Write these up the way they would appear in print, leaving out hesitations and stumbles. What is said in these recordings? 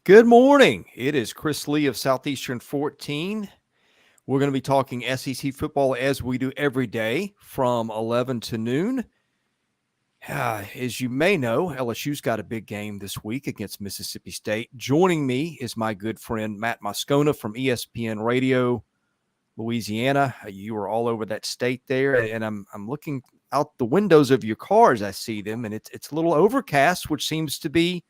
Good morning. It is Chris Lee of Southeastern 14. We're going to be talking SEC football as we do every day from 11 to noon. As you may know, LSU's got a big game this week against Mississippi State. Joining me is my good friend Matt Moscona from ESPN Radio, Louisiana. You are all over that state there, and I'm looking out the windows of your cars. I see them, and it's a little overcast, which seems to be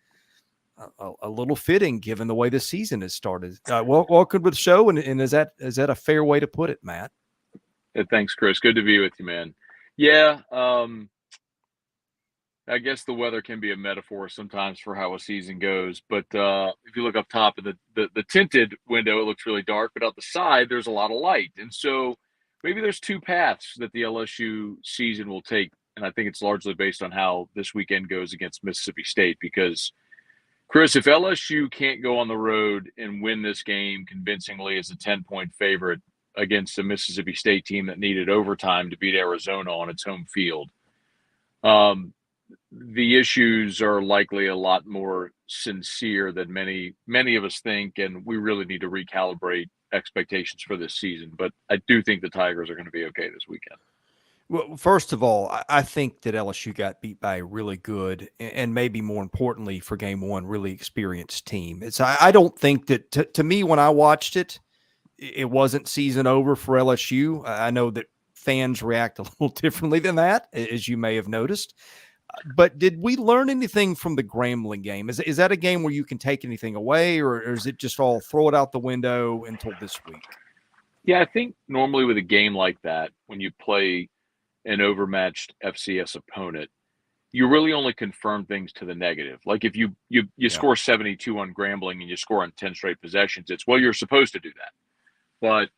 a little fitting given the way the season has started. Welcome to the show, and is that a fair way to put it, Matt? Thanks, Chris. Good to be with you, man. Yeah, I guess the weather can be a metaphor sometimes for how a season goes. But if you look up top of the tinted window, it looks really dark. But out the side, there's a lot of light. And so maybe there's two paths that the LSU season will take. And I think it's largely based on how this weekend goes against Mississippi State. Because, Chris, if LSU can't go on the road and win this game convincingly as a 10-point favorite against a Mississippi State team that needed overtime to beat Arizona on its home field, the issues are likely a lot more sincere than many of us think, and we really need to recalibrate expectations for this season. But I do think the Tigers are going to be okay this weekend. Well, first of all, I think that LSU got beat by a really good and maybe more importantly for game one, really experienced team. I don't think that to me when I watched it, it wasn't season over for LSU. I know that fans react a little differently than that, as you may have noticed. But did we learn anything from the Grambling game? Is that a game where you can take anything away, or is it just all throw it out the window until this week? Yeah, I think normally with a game like that, when you play an overmatched FCS opponent, you really only confirm things to the negative. Like if you score 72 on Grambling and you score on 10 straight possessions, it's, well, you're supposed to do that. But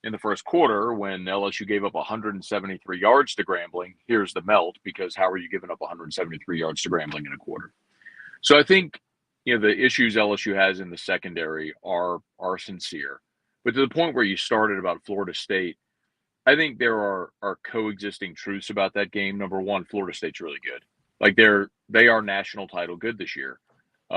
in the first quarter, when LSU gave up 173 yards to Grambling, here's the melt, because how are you giving up 173 yards to Grambling in a quarter? So I think, the issues LSU has in the secondary are sincere. But to the point where you started about Florida State, I think there are coexisting truths about that game. Number one, Florida State's really good. Like they are national title good this year.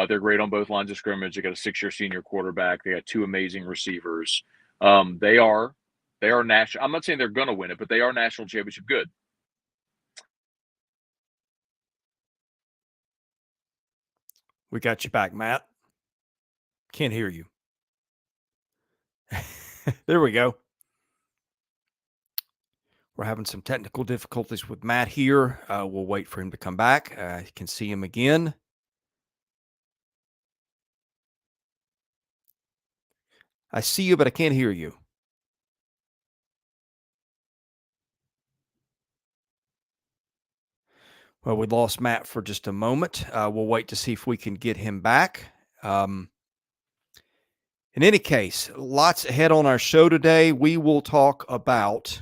They're great on both lines of scrimmage. They got a 6-year senior quarterback. They got two amazing receivers. They are national. I'm not saying they're going to win it, but they are national championship good. We got you back, Matt. Can't hear you. There we go. We're having some technical difficulties with Matt here. We'll wait for him to come back. You can see him again. I see you, but I can't hear you. Well, we lost Matt for just a moment. We'll wait to see if we can get him back. In any case, lots ahead on our show today. We will talk about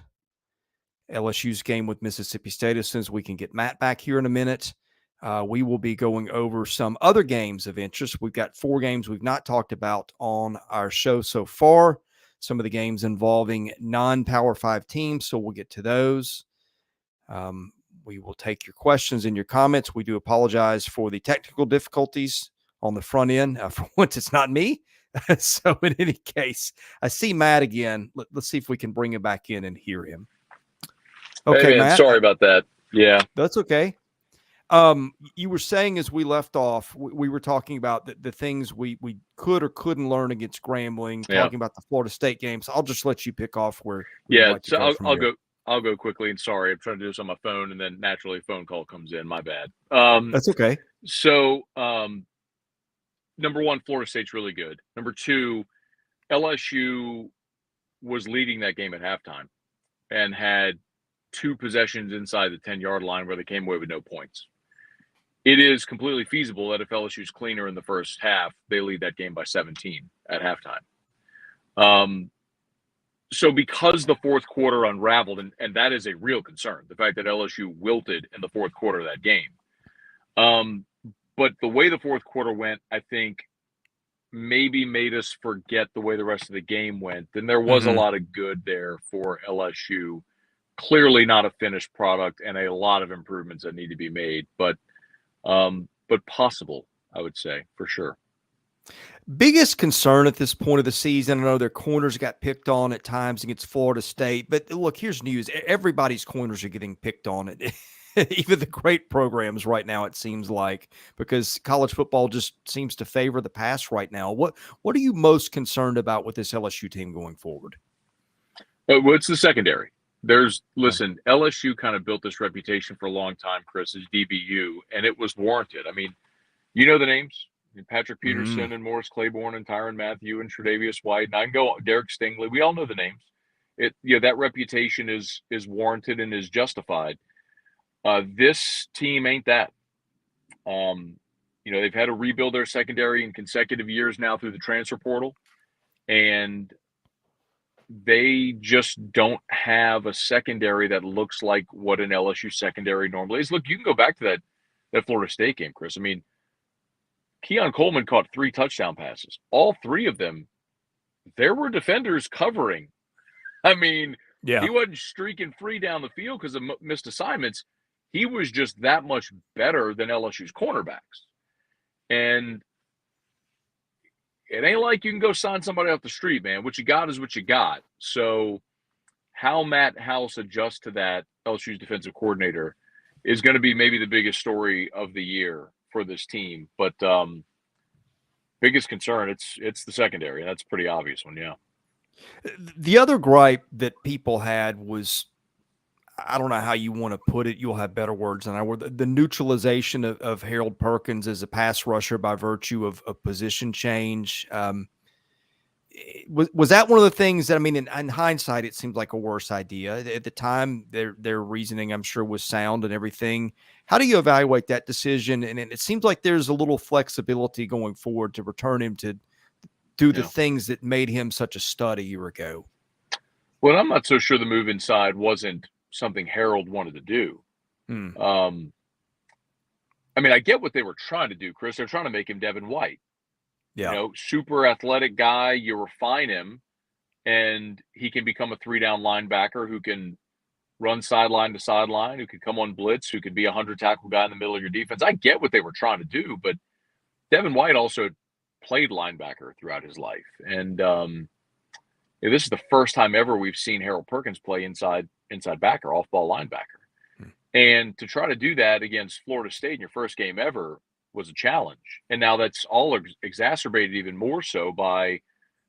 LSU's game with Mississippi State as soon as we can get Matt back here in a minute. We will be going over some other games of interest. We've got 4 games we've not talked about on our show so far. Some of the games involving non-Power 5 teams, so we'll get to those. We will take your questions and your comments. We do apologize for the technical difficulties on the front end. For once, it's not me. So in any case, I see Matt again. Let's see if we can bring him back in and hear him. Okay, hey, man, Matt. Sorry about that. Yeah. That's okay. You were saying as we left off, we were talking about the things we could or couldn't learn against Grambling, talking about the Florida State games. I'll just let you pick off where. So I'll go quickly, and sorry, I'm trying to do this on my phone, and then naturally a phone call comes in. My bad. That's okay. So, number one, Florida State's really good. Number two, LSU was leading that game at halftime and had 2 possessions inside the 10-yard line where they came away with no points. It is completely feasible that if LSU's cleaner in the first half, they lead that game by 17 at halftime. So because the fourth quarter unraveled, and that is a real concern, the fact that LSU wilted in the fourth quarter of that game. But the way the fourth quarter went, I think maybe made us forget the way the rest of the game went. And there was a lot of good there for LSU. Clearly not a finished product and a lot of improvements that need to be made, but possible, I would say, for sure. Biggest concern at this point of the season, I know their corners got picked on at times against Florida State, but look, here's news. Everybody's corners are getting picked on it. Even the great programs right now, it seems like, because college football just seems to favor the pass right now. What are you most concerned about with this LSU team going forward? Well, it's the secondary. Listen, LSU kind of built this reputation for a long time, Chris, as DBU, and it was warranted. I mean, you know the names. Patrick Peterson and Morris Claiborne and Tyrann Mathieu and Tre'Davious White, and I can go Derek Stingley. We all know the names. That reputation is warranted and is justified. This team ain't that. They've had to rebuild their secondary in consecutive years now through the transfer portal, and they just don't have a secondary that looks like what an LSU secondary normally is. Look, you can go back to that Florida State game, Chris. I mean, Keon Coleman caught 3 touchdown passes. All 3 of them, there were defenders covering. I mean, he wasn't streaking free down the field because of missed assignments. He was just that much better than LSU's cornerbacks. And it ain't like you can go sign somebody off the street, man. What you got is what you got. So how Matt House adjusts to that, LSU's defensive coordinator, is going to be maybe the biggest story of the year for this team. But biggest concern, it's the secondary. And that's a pretty obvious one, yeah. The other gripe that people had was, I don't know how you want to put it. You'll have better words than I would. The neutralization of Harold Perkins as a pass rusher by virtue of position change. Was that one of the things that, I mean, in hindsight, it seemed like a worse idea. At the time, their reasoning, I'm sure, was sound and everything. How do you evaluate that decision? And it seems like there's a little flexibility going forward to return him to do the things that made him such a stud a year ago. Well, I'm not so sure the move inside wasn't something Harold wanted to do. I mean, I get what they were trying to do, Chris. They're trying to make him Devin White. Yeah. Super athletic guy. You refine him, and he can become a 3-down linebacker who can run sideline to sideline, who could come on blitz, who could be a 100-tackle guy in the middle of your defense. I get what they were trying to do, but Devin White also played linebacker throughout his life. And this is the first time ever we've seen Harold Perkins play inside backer, off-ball linebacker. And to try to do that against Florida State in your first game ever was a challenge. And now that's all exacerbated even more so by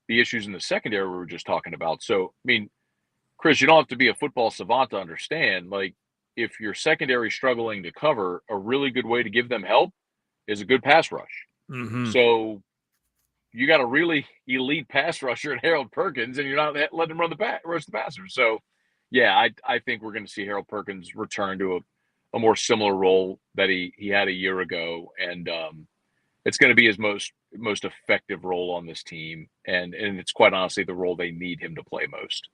the issues in the secondary we were just talking about. So, I mean, Chris, you don't have to be a football savant to understand, like, if your secondary is struggling to cover, a really good way to give them help is a good pass rush. So you got a really elite pass rusher in Harold Perkins, and you're not letting him rush the passer. So, yeah, I think we're going to see Harold Perkins return to a more similar role that he had a year ago, and it's going to be his most effective role on this team, and it's quite honestly the role they need him to play most.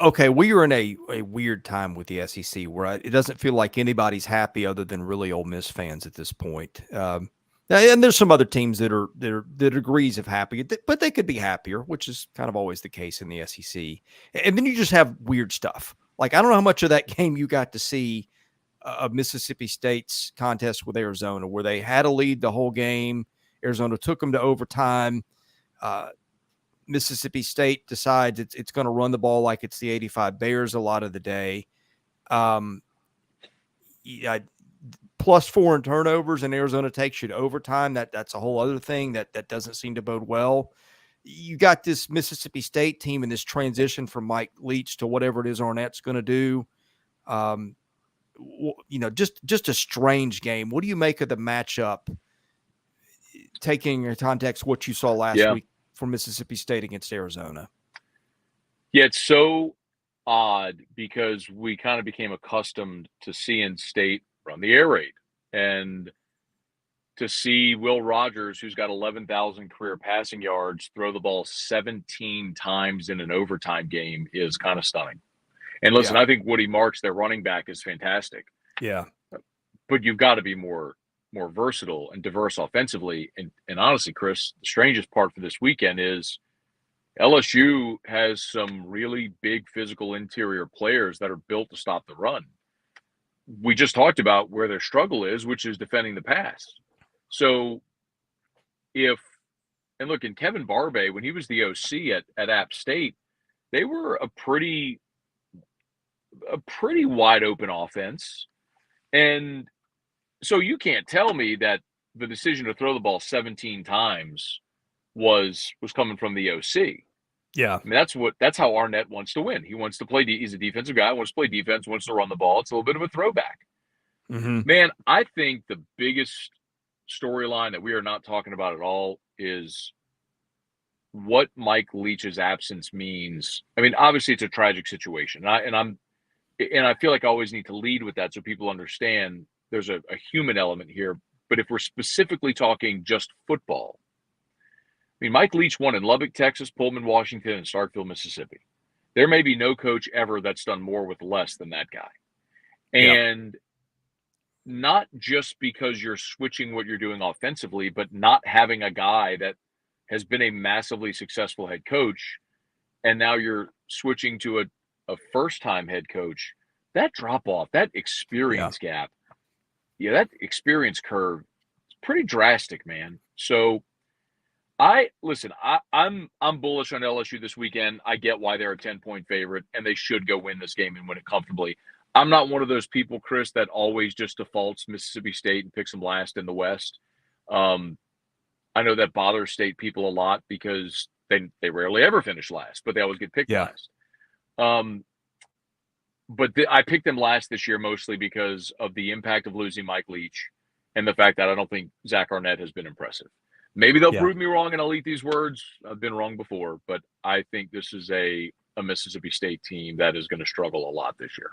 Okay, we are in a weird time with the SEC where it doesn't feel like anybody's happy other than really Ole Miss fans at this point. And there's some other teams that are degrees of happy, but they could be happier, which is kind of always the case in the SEC. And then you just have weird stuff. Like, I don't know how much of that game you got to see of Mississippi State's contest with Arizona, where they had a lead the whole game. Arizona took them to overtime. Mississippi State decides it's going to run the ball like it's the 85 Bears a lot of the day. +4 in turnovers, and Arizona takes you to overtime. That's a whole other thing that doesn't seem to bode well. You got this Mississippi State team in this transition from Mike Leach to whatever it is Arnett's going to do. Just a strange game. What do you make of the matchup, taking in context what you saw last week for Mississippi State against Arizona? Yeah, it's so odd because we kind of became accustomed to seeing State run the air raid, and to see Will Rogers, who's got 11,000 career passing yards, throw the ball 17 times in an overtime game is kind of stunning. And listen, I think Woody Marks, their running back, is fantastic. Yeah. But you've got to be more versatile and diverse offensively. And honestly, Chris, the strangest part for this weekend is LSU has some really big physical interior players that are built to stop the run. We just talked about where their struggle is, which is defending the pass. So if And look, in Kevin Barbay, when he was the OC at App State, they were a pretty wide open offense. And so you can't tell me that the decision to throw the ball 17 times was coming from the OC. Yeah. I mean, that's how Arnett wants to win. He wants to play. He's a defensive guy. Wants to play defense. Wants to run the ball. It's a little bit of a throwback. Mm-hmm. Man, I think the biggest storyline that we are not talking about at all is what Mike Leach's absence means. I mean, obviously it's a tragic situation, and I feel like I always need to lead with that so people understand there's a human element here. But if we're specifically talking just football, I mean, Mike Leach won in Lubbock, Texas, Pullman, Washington, and Starkville, Mississippi. There may be no coach ever that's done more with less than that guy. And not just because you're switching what you're doing offensively, but not having a guy that has been a massively successful head coach, and now you're switching to a first-time head coach. That drop-off, that experience gap, that experience curve, it's pretty drastic, man. So I'm bullish on LSU this weekend. I get why they're a 10-point favorite, and they should go win this game and win it comfortably. I'm not one of those people, Chris, that always just defaults Mississippi State and picks them last in the West. I know that bothers State people a lot because they rarely ever finish last, but they always get picked last. But I picked them last this year mostly because of the impact of losing Mike Leach and the fact that I don't think Zach Arnett has been impressive. Maybe they'll prove me wrong, and I'll eat these words. I've been wrong before, but I think this is a Mississippi State team that is going to struggle a lot this year.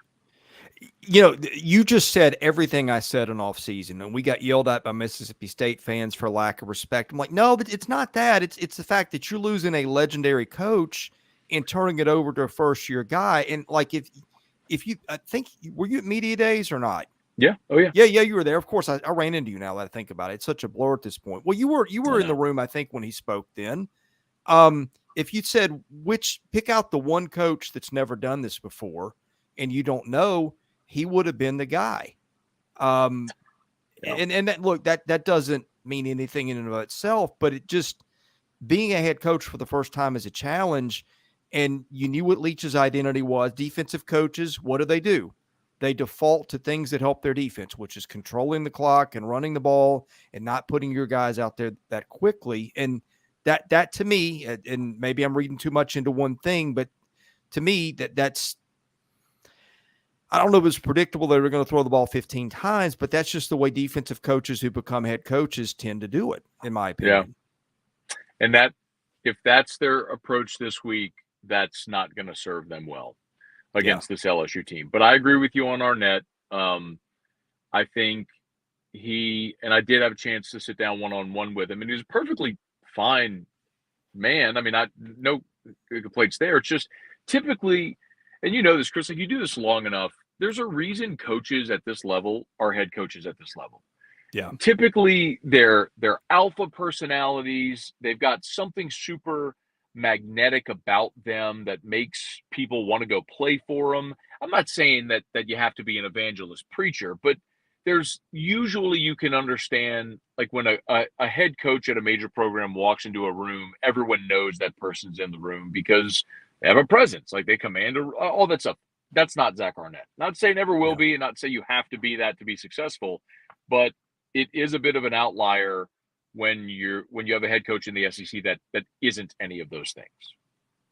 You know, you just said everything I said in off season, and we got yelled at by Mississippi State fans for lack of respect. I'm like, no, but it's not that. It's the fact that you're losing a legendary coach and turning it over to a first year guy. And like, if you, I think, were you at media days or not? Yeah. Oh yeah. Yeah. You were there. Of course, I ran into you now that I think about it. It's such a blur at this point. Well, you were in the room, I think, when he spoke then. If you said pick out the one coach that's never done this before and you don't know, he would have been the guy. And that, look, that doesn't mean anything in and of itself, but it just being a head coach for the first time is a challenge. And you knew what Leach's identity was. Defensive coaches, what do? They default to things that help their defense, which is controlling the clock and running the ball and not putting your guys out there that quickly. And that to me, and maybe I'm reading too much into one thing, but to me, that's, I don't know if it's predictable they were going to throw the ball 15 times, but that's just the way defensive coaches who become head coaches tend to do it, in my opinion. Yeah. And if that's their approach this week, that's not going to serve them well against this LSU team. But I agree with you on Arnett. I think and I did have a chance to sit down one-on-one with him, and he was a perfectly fine man. I mean, no complaints there. It's just typically, and you know this, Chris, like you do this long enough, there's a reason coaches at this level are head coaches at this level. Yeah. Typically they're alpha personalities. They've got something super magnetic about them that makes people want to go play for them. I'm not saying that you have to be an evangelist preacher, but there's usually you can understand, like when a head coach at a major program walks into a room, everyone knows that person's in the room because they have a presence, like they command all that stuff. That's not Zach Arnett. Not to say never will be, and not to say you have to be that to be successful, but it is a bit of an outlier when you have a head coach in the SEC that isn't any of those things.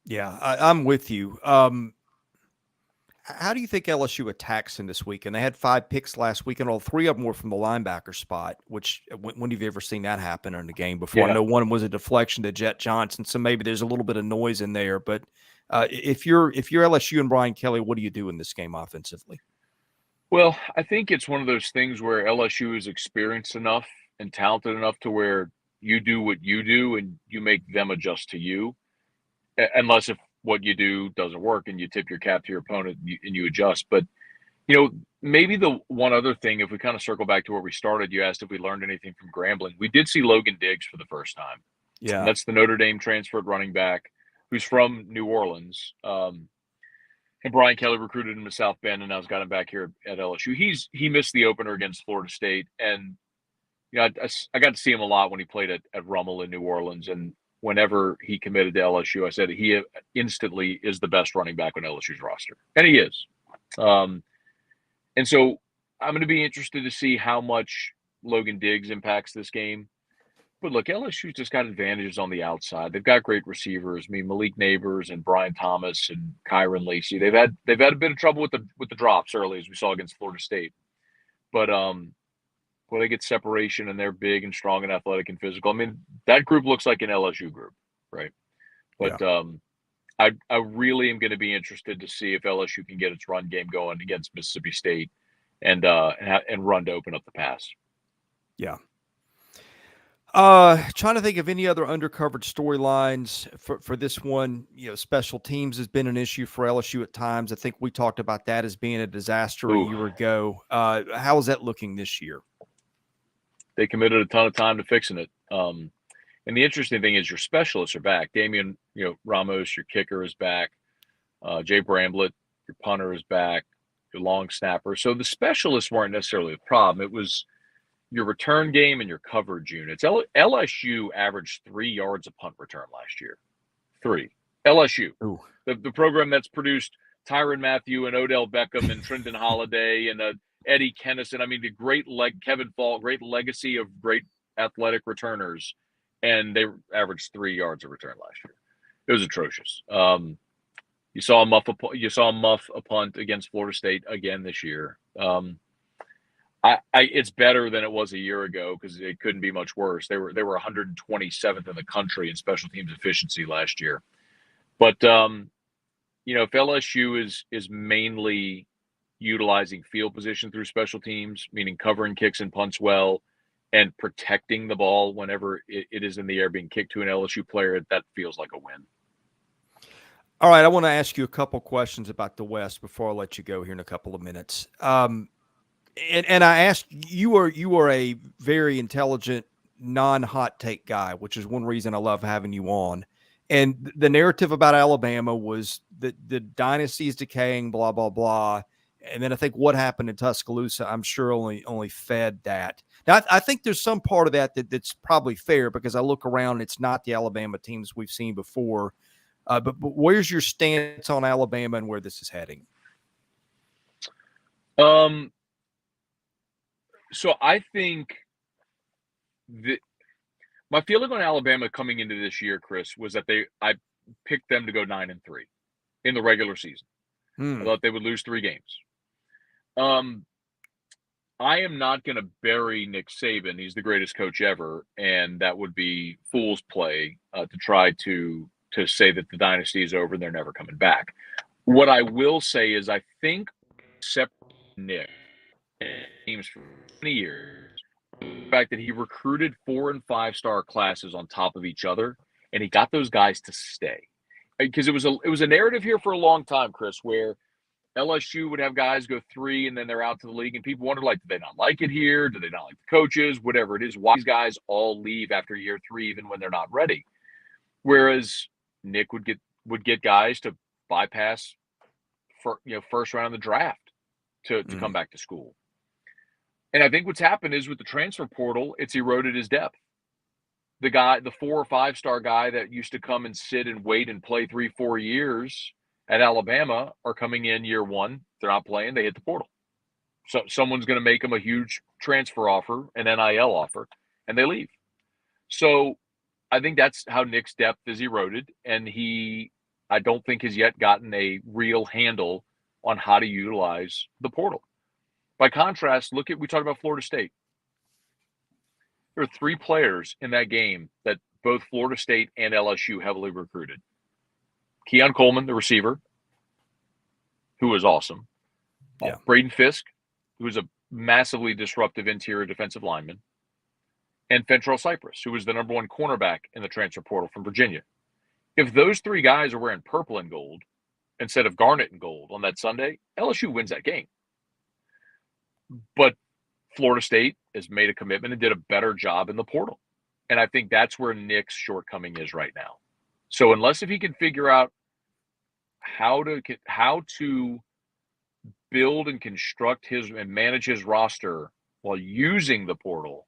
Yeah, I'm with you. How do you think LSU attacks him this week? And they had 5 picks last week, and all 3 of them were from the linebacker spot, which when have you ever seen that happen in the game before? I know one was a deflection to Jet Johnson, so maybe there's a little bit of noise in there. But if you're LSU and Brian Kelly, what do you do in this game offensively? Well, I think it's one of those things where LSU is experienced enough and talented enough to where you do what you do and you make them adjust to you, unless if what you do doesn't work and you tip your cap to your opponent and you adjust. But, you know, maybe the one other thing, if we kind of circle back to where we started, you asked if we learned anything from Grambling. We did see Logan Diggs for the first time. Yeah. And that's the Notre Dame transferred running back who's from New Orleans. And Brian Kelly recruited him to South Bend and now's got him back here at LSU. He missed the opener against Florida State. And I got to see him a lot when he played at Rummel in New Orleans, and whenever he committed to LSU, I said he instantly is the best running back on LSU's roster, and he is. And so I'm going to be interested to see how much Logan Diggs impacts this game. But look, LSU's just got advantages on the outside. They've got great receivers. I mean, Malik Neighbors and Brian Thomas and Kyron Lacey. They've had a bit of trouble with the drops early, as we saw against Florida State. But they get separation and they're big and strong and athletic and physical. I mean, that group looks like an LSU group, right? But Yeah. I really am going to be interested to see if LSU can get its run game going against Mississippi State and run to open up the pass. Yeah. Trying to think of any other undercovered storylines for this one. Special teams has been an issue for LSU at times. I think we talked about that as being a disaster a year ago. How is that looking this year? They committed a ton of time to fixing it. And the interesting thing is your specialists are back. Damian, Ramos, your kicker, is back. Jay Bramblett, your punter, is back. Your long snapper. So the specialists weren't necessarily the problem. It was your return game and your coverage units. LSU averaged 3 yards a punt return last year. 3. LSU. The program that's produced Tyrann Mathieu and Odell Beckham and Trenton Holiday and Eddie Kennison. I mean, the great Kevin Fall, great legacy of great athletic returners. And they averaged 3 yards a return last year. It was atrocious. You saw a muff a punt against Florida State again this year. It's better than it was a year ago because it couldn't be much worse. They were 127th in the country in special teams efficiency last year. But if LSU is mainly utilizing field position through special teams, meaning covering kicks and punts well, and protecting the ball whenever it is in the air being kicked to an LSU player, that feels like a win. All right, I want to ask you a couple questions about the West before I let you go here in a couple of minutes. And I asked you are a very intelligent, non-hot take guy, which is one reason I love having you on. And the narrative about Alabama was that the dynasty is decaying, blah blah blah. And then I think what happened in Tuscaloosa, I'm sure only fed that. Now I think there's some part of that's probably fair because I look around, it's not the Alabama teams we've seen before. But where's your stance on Alabama and where this is heading? So I think my feeling on Alabama coming into this year, Chris, was that I picked them to go 9-3 in the regular season. I thought they would lose 3 games. I am not going to bury Nick Saban. He's the greatest coach ever, and that would be fool's play to try to say that the dynasty is over and they're never coming back. What I will say is I think except Nick teams for 20 years, the fact that he recruited 4- and 5-star classes on top of each other, and he got those guys to stay. Because it was a narrative here for a long time, Chris, where LSU would have guys go 3 and then they're out to the league, and people wonder, like, do they not like it here? Do they not like the coaches? Whatever it is, why these guys all leave after year 3 even when they're not ready? Whereas Nick would get guys to bypass first round of the draft to come back to school. And I think what's happened is with the transfer portal, it's eroded his depth. The 4- or 5-star guy that used to come and sit and wait and play 3-4 years at Alabama are coming in year 1. They're not playing. They hit the portal. So someone's going to make them a huge transfer offer, an NIL offer, and they leave. So I think that's how Nick's depth is eroded, and I don't think has yet gotten a real handle on how to utilize the portal. By contrast, we talked about Florida State. There are 3 players in that game that both Florida State and LSU heavily recruited. Keon Coleman, the receiver, who was awesome. Yeah. Braden Fisk, who was a massively disruptive interior defensive lineman. And Fentrell Cypress, who was the number 1 cornerback in the transfer portal from Virginia. If those 3 guys are wearing purple and gold instead of garnet and gold on that Sunday, LSU wins that game. But Florida State has made a commitment and did a better job in the portal. And I think that's where Nick's shortcoming is right now. So if he can figure out how to build and construct and manage his roster while using the portal,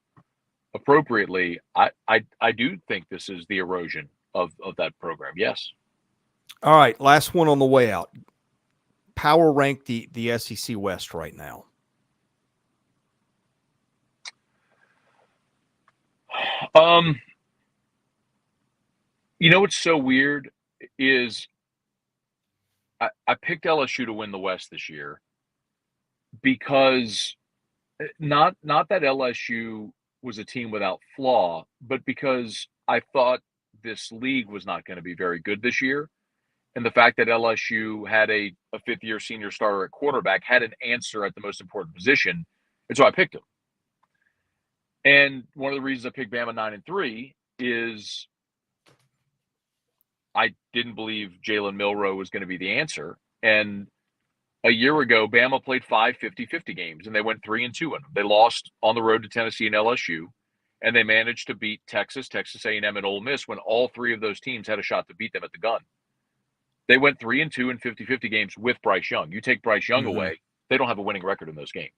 appropriately, I do think this is the erosion of that program. Yes. All right, last one on the way out. Power rank the SEC West right now. You know what's so weird is I picked LSU to win the West this year because not that LSU was a team without flaw, but because I thought this league was not going to be very good this year. And the fact that LSU had a fifth-year senior starter at quarterback had an answer at the most important position, and so I picked him. And one of the reasons I picked Bama 9-3 is I didn't believe Jalen Milroe was going to be the answer. And a year ago, Bama played 5 50-50 games, and they went 3-2 in them. They lost on the road to Tennessee and LSU, and they managed to beat Texas, Texas A&M, and Ole Miss when all three of those teams had a shot to beat them at the gun. They went 3-2 in 50-50 games with Bryce Young. You take Bryce Young away, they don't have a winning record in those games.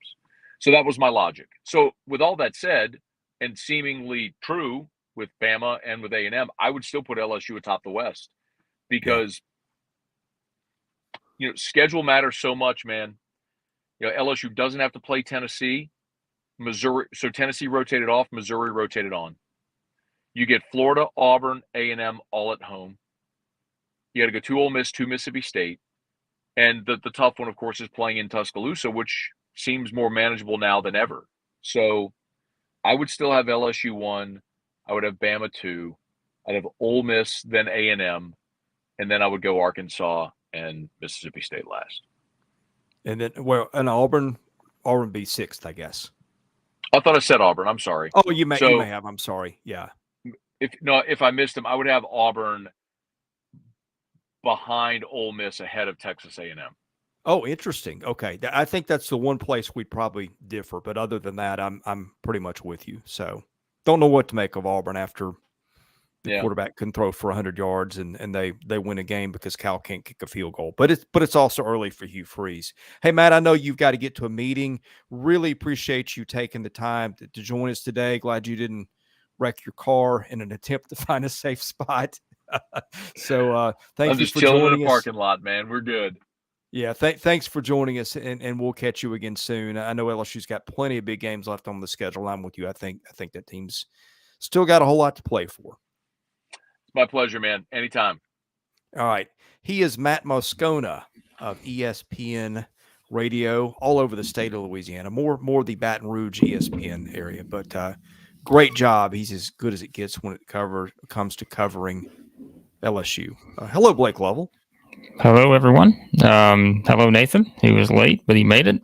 So that was my logic. So with all that said, and seemingly true with Bama and with A&M, I would still put LSU atop the West because schedule matters so much, man. LSU doesn't have to play Tennessee, Missouri. So Tennessee rotated off, Missouri rotated on. You get Florida, Auburn, A&M all at home. You got to go to Ole Miss, to Mississippi State. And the tough one, of course, is playing in Tuscaloosa, which seems more manageable now than ever. So I would still have LSU 1. I would have Bama 2. I'd have Ole Miss, then A&M. And then I would go Arkansas and Mississippi State last. And then, and Auburn be 6th, I guess. I thought I said Auburn. I'm sorry. Oh, you may have. I'm sorry. Yeah. If I missed them, I would have Auburn behind Ole Miss ahead of Texas A&M. Oh, interesting. Okay. I think that's the one place we'd probably differ. But other than that, I'm pretty much with you. So don't know what to make of Auburn after the quarterback couldn't throw for 100 yards and they win a game because Cal can't kick a field goal. But it's also early for Hugh Freeze. Hey, Matt, I know you've got to get to a meeting. Really appreciate you taking the time to join us today. Glad you didn't wreck your car in an attempt to find a safe spot. So thank you for joining us. I'm just chilling in the parking lot, man. We're good. Yeah, thanks for joining us, and we'll catch you again soon. I know LSU's got plenty of big games left on the schedule. I'm with you. I think that team's still got a whole lot to play for. It's my pleasure, man. Anytime. All right. He is Matt Moscona of ESPN Radio all over the state of Louisiana, more the Baton Rouge ESPN area, but great job. He's as good as it gets when it comes to covering LSU. Hello, Blake Lovell. Hello, everyone. Hello, Nathan. He was late, but he made it.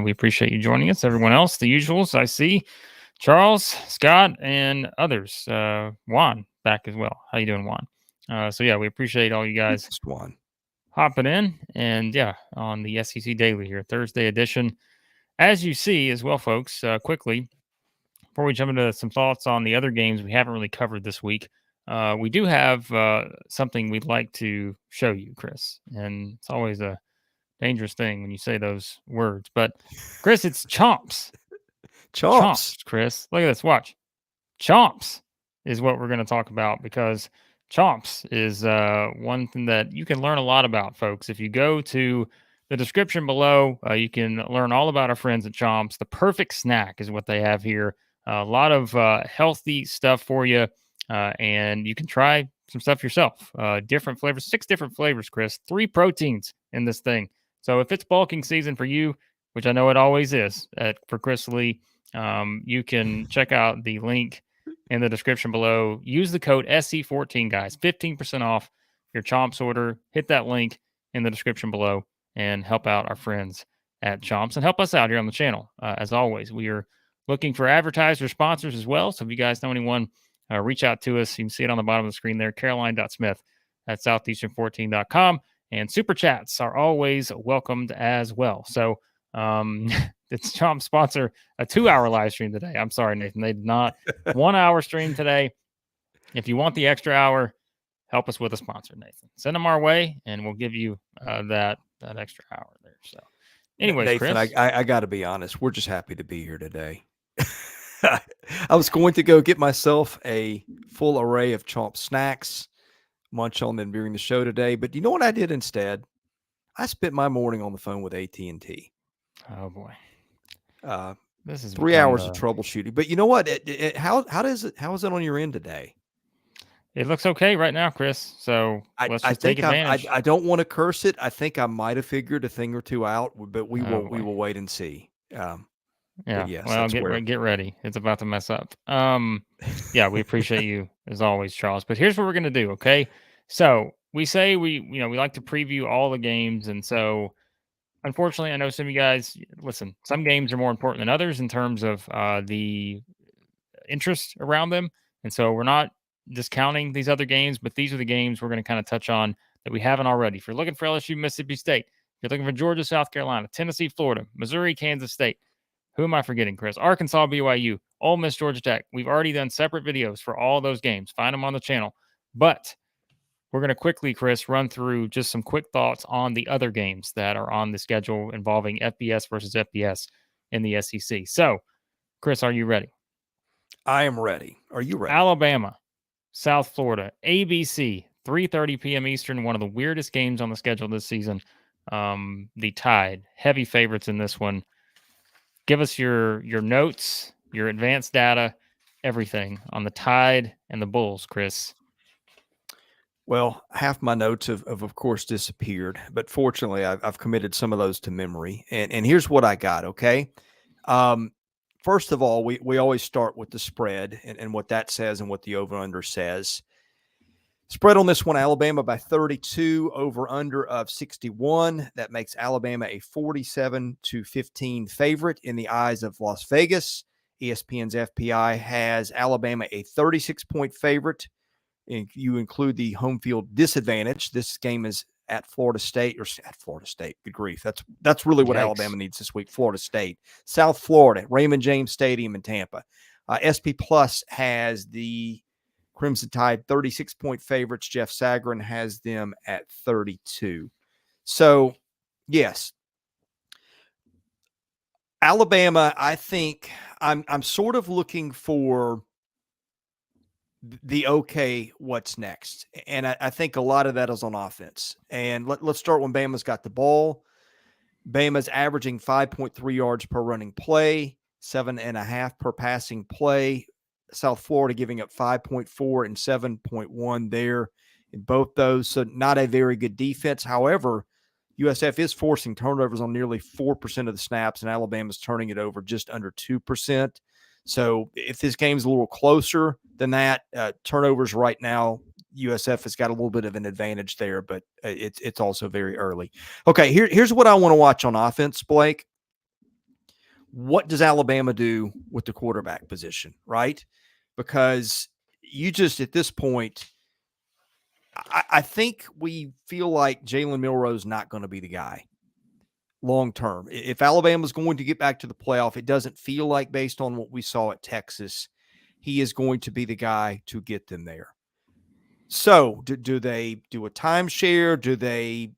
We appreciate you joining us. Everyone else, the usuals, I see Charles, Scott, and others. Juan back as well. How you doing, Juan? We appreciate all you guys hopping in. And on the SEC Daily here, Thursday edition. As you see as well, folks, quickly, before we jump into some thoughts on the other games we haven't really covered this week, we do have something we'd like to show you, Chris. And it's always a dangerous thing when you say those words. But, Chris, it's Chomps. Chomps, Chris. Look at this. Watch. Chomps is what we're going to talk about because Chomps is one thing that you can learn a lot about, folks. If you go to the description below, you can learn all about our friends at Chomps. The perfect snack is what they have here. A lot of healthy stuff for you. And you can try some stuff yourself. Different flavors, 6 different flavors, Chris. 3 proteins in this thing. So if it's bulking season for you, which I know it always is for Chris Lee, you can check out the link in the description below. Use the code SC14, guys. 15% off your Chomps order. Hit that link in the description below and help out our friends at Chomps and help us out here on the channel. As always, we are looking for advertiser sponsors as well. So if you guys know anyone, reach out to us. You can see it on the bottom of the screen there, caroline.smith at southeastern14.com. And super chats are always welcomed as well. So it's Chomp sponsor a 2-hour live stream today. I'm sorry, Nathan. They did not. 1-hour stream today. If you want the extra hour, help us with a sponsor, Nathan. Send them our way, and we'll give you that extra hour there. So anyways, Nathan, Chris. I got to be honest. We're just happy to be here today. I was going to go get myself a full array of Chomp snacks, munch on them during the show today. But you know what I did instead? I spent my morning on the phone with AT&T. Oh boy, Uh, this is 3 hours of troubleshooting. But you know what? How is it on your end today? It looks okay right now, Chris. So let's just take advantage. I don't want to curse it. I think I might have figured a thing or two out, but we will wait and see. Yeah. Yes, well, get ready. It's about to mess up. Yeah, we appreciate you as always, Charles. But here's what we're gonna do. Okay. So we say we like to preview all the games, and so unfortunately, I know some of you guys listen. Some games are more important than others in terms of the interest around them, and so we're not discounting these other games, but these are the games we're going to kind of touch on that we haven't already. If you're looking for LSU, Mississippi State, if you're looking for Georgia, South Carolina, Tennessee, Florida, Missouri, Kansas State. Who am I forgetting, Chris? Arkansas, BYU, Ole Miss, Georgia Tech. We've already done separate videos for all those games. Find them on the channel. But we're going to quickly, Chris, run through just some quick thoughts on the other games that are on the schedule involving FBS versus FBS in the SEC. So, Chris, are you ready? I am ready. Are you ready? Alabama, South Florida, ABC, 3:30 p.m. Eastern, one of the weirdest games on the schedule this season. The Tide, heavy favorites in this one. Give us your notes, your advanced data, everything on the Tide and the Bulls, Chris. Well, half my notes have course disappeared, but fortunately I've committed some of those to memory. And here's what I got, okay? First of all, we always start with the spread and what that says and what the over-under says. Spread on this one, Alabama by 32, over-under of 61. That makes Alabama a 47-15 favorite in the eyes of Las Vegas. ESPN's FPI has Alabama a 36-point favorite. If you include the home field disadvantage, this game is at Florida State. Good grief. That's really what Alabama needs this week. Florida State. South Florida, Raymond James Stadium in Tampa. SP Plus has the Crimson Tide 36-point favorites. Jeff Sagarin has them at 32. So, yes. Alabama, I think I'm sort of looking for the what's next. And I think a lot of that is on offense. And let's start when Bama's got the ball. Bama's averaging 5.3 yards per running play, 7.5 per passing play. South Florida giving up 5.4 and 7.1 there in both those. So not a very good defense. However, USF is forcing turnovers on nearly 4% of the snaps, and Alabama's turning it over just under 2%. So if this game's a little closer than that, turnovers right now, USF has got a little bit of an advantage there, but it's also very early. Okay, here's what I want to watch on offense, Blake. What does Alabama do with the quarterback position, right? Because you just, at this point, I think we feel like Jalen Milroe's not going to be the guy long term. If Alabama's going to get back to the playoff, it doesn't feel like, based on what we saw at Texas, he is going to be the guy to get them there. So do they do a timeshare? Do they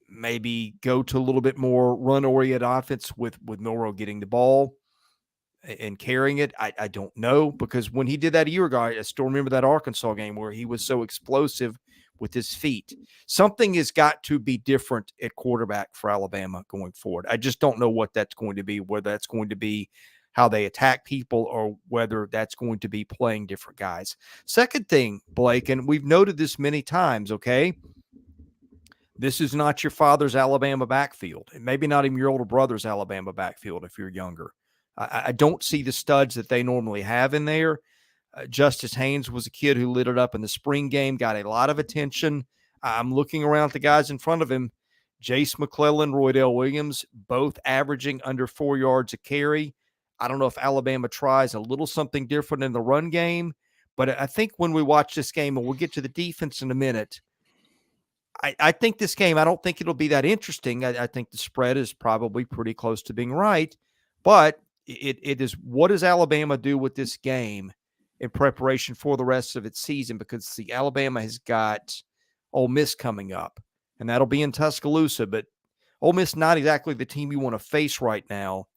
maybe go to a little bit more run-oriented offense with Milroe getting the ball and carrying it? I don't know, because when he did that a year ago, I still remember that Arkansas game where he was so explosive with his feet. Something has got to be different at quarterback for Alabama going forward. I just don't know what that's going to be, whether that's going to be how they attack people or whether that's going to be playing different guys. Second thing, Blake, and we've noted this many times, okay? This is not your father's Alabama backfield, and maybe not even your older brother's Alabama backfield if you're younger. I don't see the studs that they normally have in there. Justice Haynes was a kid who lit it up in the spring game, got a lot of attention. I'm looking around at the guys in front of him. Jace McClellan, Roydell Williams, both averaging under 4 yards a carry. I don't know if Alabama tries a little something different in the run game, but I think when we watch this game, and we'll get to the defense in a minute, I think this game, I don't think it'll be that interesting. I think the spread is probably pretty close to being right, but it is, what does Alabama do with this game in preparation for the rest of its season? Because Alabama has got Ole Miss coming up, and that'll be in Tuscaloosa, but Ole Miss not exactly the team you want to face right now.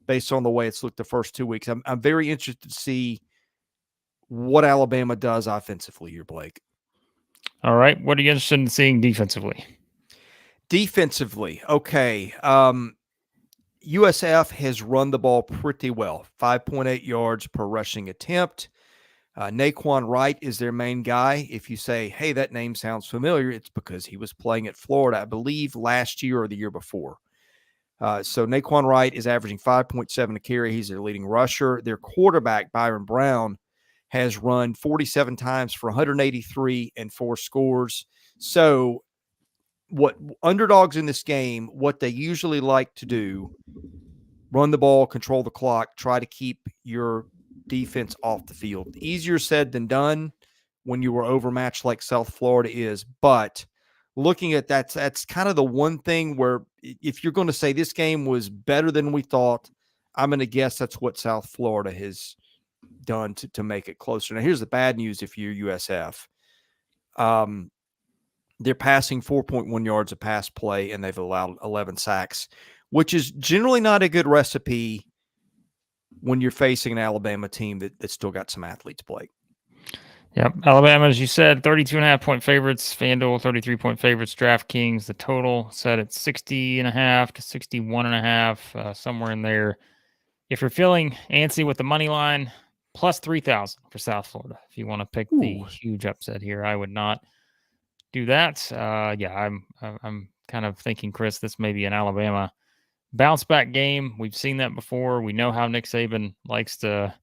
based on the way it's looked the first 2 weeks. I'm very interested to see what Alabama does offensively here, Blake. All right. What are you interested in seeing defensively? Defensively, okay. USF has run the ball pretty well, 5.8 yards per rushing attempt. Naquan Wright is their main guy. If you say, hey, that name sounds familiar, it's because he was playing at Florida, I believe, last year or the year before. So Naquan Wright is averaging 5.7 a carry. He's their leading rusher. Their quarterback, Byron Brown, has run 47 times for 183 and 4 scores. So what underdogs in this game, what they usually like to do, run the ball, control the clock, try to keep your defense off the field. Easier said than done when you were overmatched like South Florida is. But looking at that, that's kind of the one thing where if you're going to say this game was better than we thought, I'm going to guess that's what South Florida has done to make it closer. Now, here's the bad news if you're USF. They're passing 4.1 yards a pass play, and they've allowed 11 sacks, which is generally not a good recipe when you're facing an Alabama team that still got some athletes, Blake. Yep. Alabama, as you said, 32.5-point favorites. FanDuel, 33-point favorites. DraftKings, the total set at 60.5 to 61.5, somewhere in there. If you're feeling antsy with the money line, plus 3,000 for South Florida. If you want to pick the huge upset here, I would not do that. I'm kind of thinking, Chris, this may be an Alabama bounce back game. We've seen that before. We know how Nick Saban likes to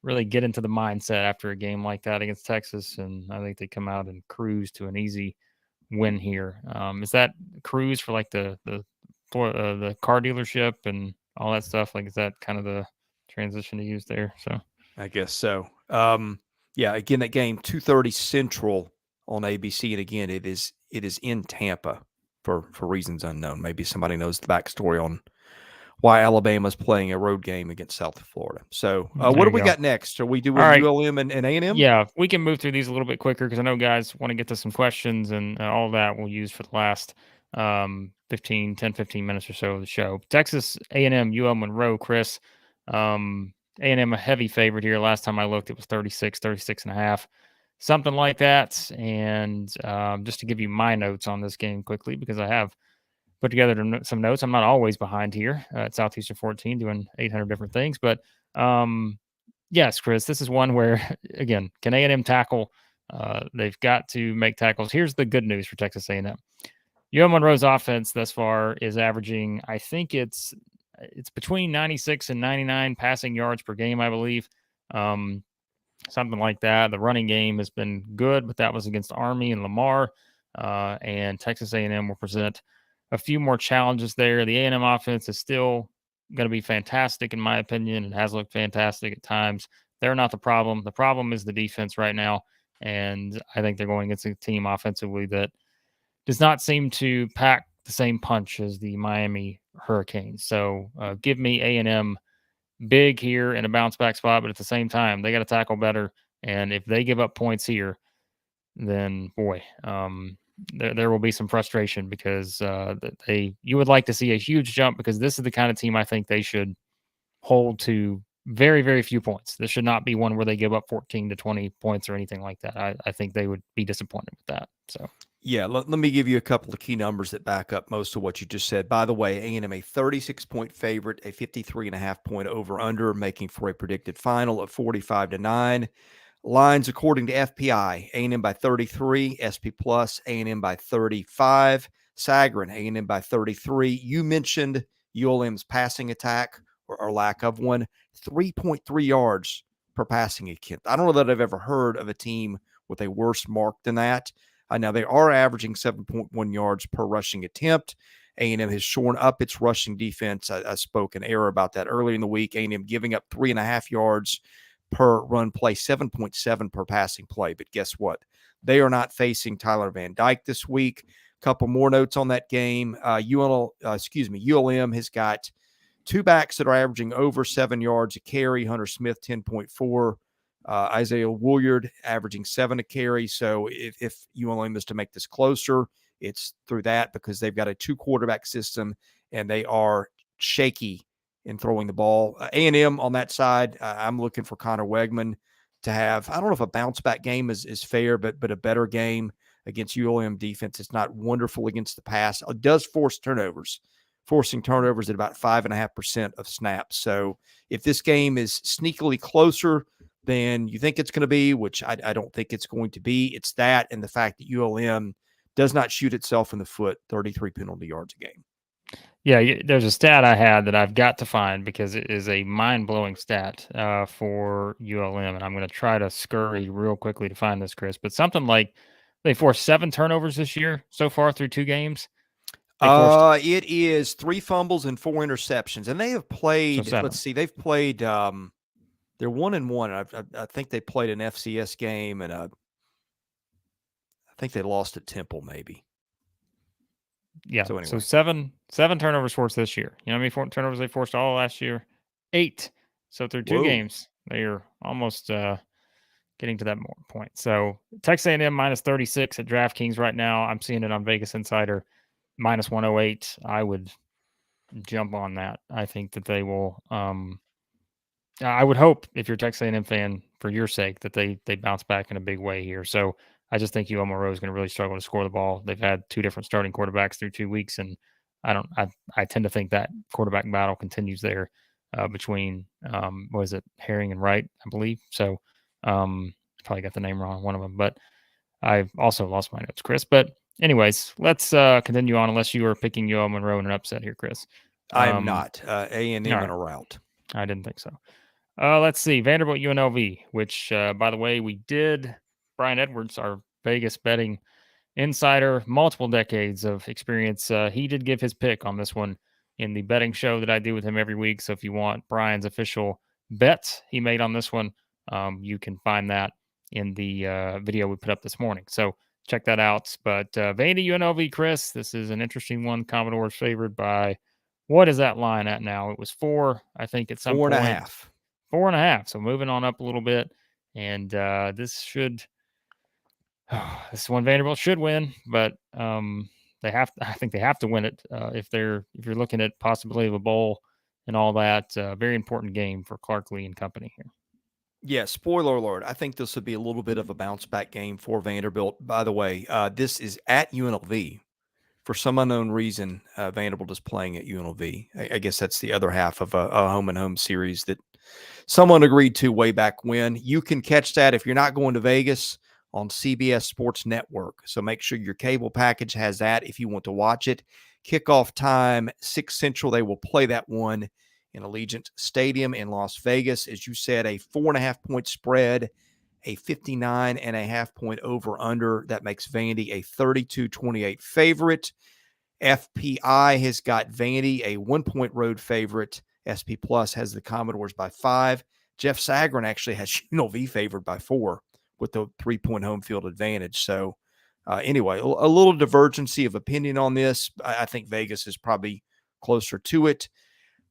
really get into the mindset after a game like that against Texas, and I think they come out and cruise to an easy win here. Is that cruise for like the car dealership and all that stuff? Like, is that kind of the transition to use there? So I guess so. Again, that game 2:30 Central on ABC, and again, it is in Tampa for reasons unknown. Maybe somebody knows the backstory on why Alabama's playing a road game against South Florida. So what do we got next? Are we doing ULM and A&M? Yeah, we can move through these a little bit quicker because I know guys want to get to some questions, and all that we'll use for the last 15 minutes or so of the show. Texas A&M, UL Monroe, Chris. A&M a heavy favorite here. Last time I looked, it was 36.5, something like that. And just to give you my notes on this game quickly, because I have put together some notes. I'm not always behind here at Southeastern 14 doing 800 different things. But yes, Chris, this is one where, again, can A&M tackle? They've got to make tackles. Here's the good news for Texas A&M. UL Monroe's offense thus far is averaging, I think it's between 96 and 99 passing yards per game, I believe. Something like that. The running game has been good, but that was against Army and Lamar. And Texas A&M will present a few more challenges there. The A&M offense is still going to be fantastic, in my opinion. It has looked fantastic at times. They're not the problem. The problem is the defense right now, and I think they're going against a team offensively that does not seem to pack the same punch as the Miami Hurricanes. So give me A&M big here in a bounce-back spot, but at the same time, they got to tackle better, and if they give up points here, then, boy, there will be some frustration because you would like to see a huge jump because this is the kind of team I think they should hold to very, very few points. This should not be one where they give up 14 to 20 points or anything like that. I think they would be disappointed with that. So, yeah, let me give you a couple of key numbers that back up most of what you just said. By the way, A&M a 36-point favorite, a 53.5-point over-under, making for a predicted final of 45-9. Lines according to FPI, A&M by 33, SP Plus, A&M by 35, Sagarin, A&M by 33. You mentioned ULM's passing attack or lack of one, 3.3 yards per passing attempt. I don't know that I've ever heard of a team with a worse mark than that. Now, they are averaging 7.1 yards per rushing attempt. A&M has shorn up its rushing defense. I spoke in error about that earlier in the week. A&M giving up 3.5 yards per run play, 7.7 per passing play. But guess what? They are not facing Tyler Van Dyke this week. A couple more notes on that game. ULM has got two backs that are averaging over 7 yards a carry. Hunter Smith, 10.4. Isaiah Woolyard averaging 7 a carry. So if ULM is to make this closer, it's through that because they've got a 2-quarterback system and they are shaky in throwing the ball. A&M on that side, I'm looking for Connor Wegman to have, I don't know if a bounce back game is fair, but a better game against ULM defense. It's not wonderful against the pass. It does force turnovers, forcing turnovers at about 5.5% of snaps. So if this game is sneakily closer than you think it's going to be, which I don't think it's going to be, it's that and the fact that ULM does not shoot itself in the foot 33 penalty yards a game. Yeah, there's a stat I had that I've got to find because it is a mind-blowing stat for ULM, and I'm going to try to scurry real quickly to find this, Chris. But something like they forced 7 turnovers this year so far through 2 games. It is 3 fumbles and 4 interceptions, and they have played. So let's see, they've played. They're 1-1. I think they played an FCS game, and I think they lost at Temple, maybe. Yeah. So, anyway. So seven turnovers forced this year. You know how many turnovers they forced all last year? 8. So through 2 games, they are almost getting to that point. So Texas A&M minus 36 at DraftKings right now. I'm seeing it on Vegas Insider minus 108. I would jump on that. I think that they will. I would hope if you're a Texas A&M fan, for your sake, that they bounce back in a big way here. So I just think Monroe is going to really struggle to score the ball. They've had 2 different starting quarterbacks through 2 weeks, and I tend to think that quarterback battle continues there between was it Herring and Wright, I believe. So probably got the name wrong on one of them, but I've also lost my notes, Chris. But anyways, let's continue on. Unless you are picking Monroe in an upset here, Chris. I am not. A&M in a rout. I didn't think so. Let's see. Vanderbilt UNLV, which, by the way, we did. Brian Edwards, our Vegas betting insider, multiple decades of experience. He did give his pick on this one in the betting show that I do with him every week. So if you want Brian's official bets he made on this one, you can find that in the video we put up this morning. So check that out. But Vandy UNLV, Chris, this is an interesting one. Commodores favored by, what is that line at now? It was 4, I think, at some point. 4.5. 4.5. So moving on up a little bit. And this one Vanderbilt should win, but I think they have to win it if you're looking at possibility of a bowl and all that. Very important game for Clark Lee and company here. Yeah, spoiler alert. I think this would be a little bit of a bounce back game for Vanderbilt. By the way, this is at UNLV. For some unknown reason, Vanderbilt is playing at UNLV. I guess that's the other half of a home and home series that someone agreed to way back when. You can catch that if you're not going to Vegas on CBS Sports Network. So make sure your cable package has that if you want to watch it. Kickoff time, 6 Central. They will play that one in Allegiant Stadium in Las Vegas. As you said, a 4.5-point spread, a 59.5-point over-under. That makes Vandy a 32-28 favorite. FPI has got Vandy a 1-point road favorite. SP Plus has the Commodores by 5. Jeff Sagarin actually has UNLV favored by 4 with the 3-point home field advantage. So anyway, a little divergency of opinion on this. I think Vegas is probably closer to it.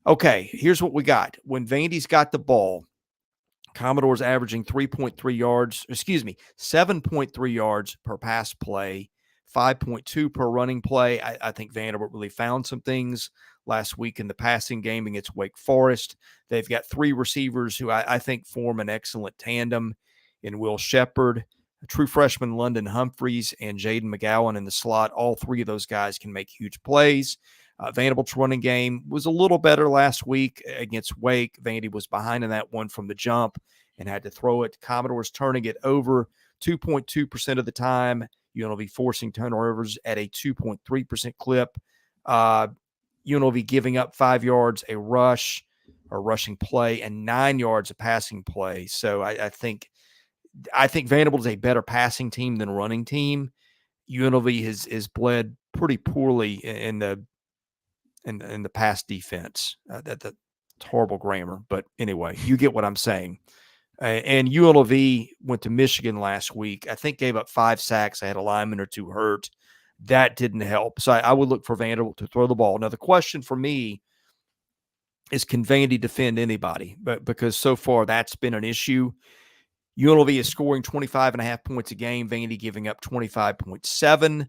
Okay, here's what we got. When Vandy's got the ball, Commodores averaging 7.3 yards per pass play, 5.2 per running play. I think Vanderbilt really found some things last week in the passing game against Wake Forest. They've got 3 receivers who I think form an excellent tandem in Will Shepard, a true freshman London Humphreys, and Jaden McGowan in the slot. All 3 of those guys can make huge plays. Vanderbilt's running game was a little better last week against Wake. Vandy was behind in that one from the jump and had to throw it. Commodores turning it over 2.2% of the time. UNLV forcing turnovers at a 2.3% clip. UNLV giving up 5 yards a rush or rushing play and 9 yards a passing play. So I think Vanderbilt is a better passing team than running team. UNLV has bled pretty poorly in the pass defense. That's horrible grammar, but anyway, you get what I'm saying. And UNLV went to Michigan last week. I think gave up 5 sacks. I had a lineman or 2 hurt. That didn't help. So I would look for Vanderbilt to throw the ball. Now, the question for me is, can Vandy defend anybody? But because so far that's been an issue. UNLV is scoring 25.5 points a game. Vandy giving up 25.7.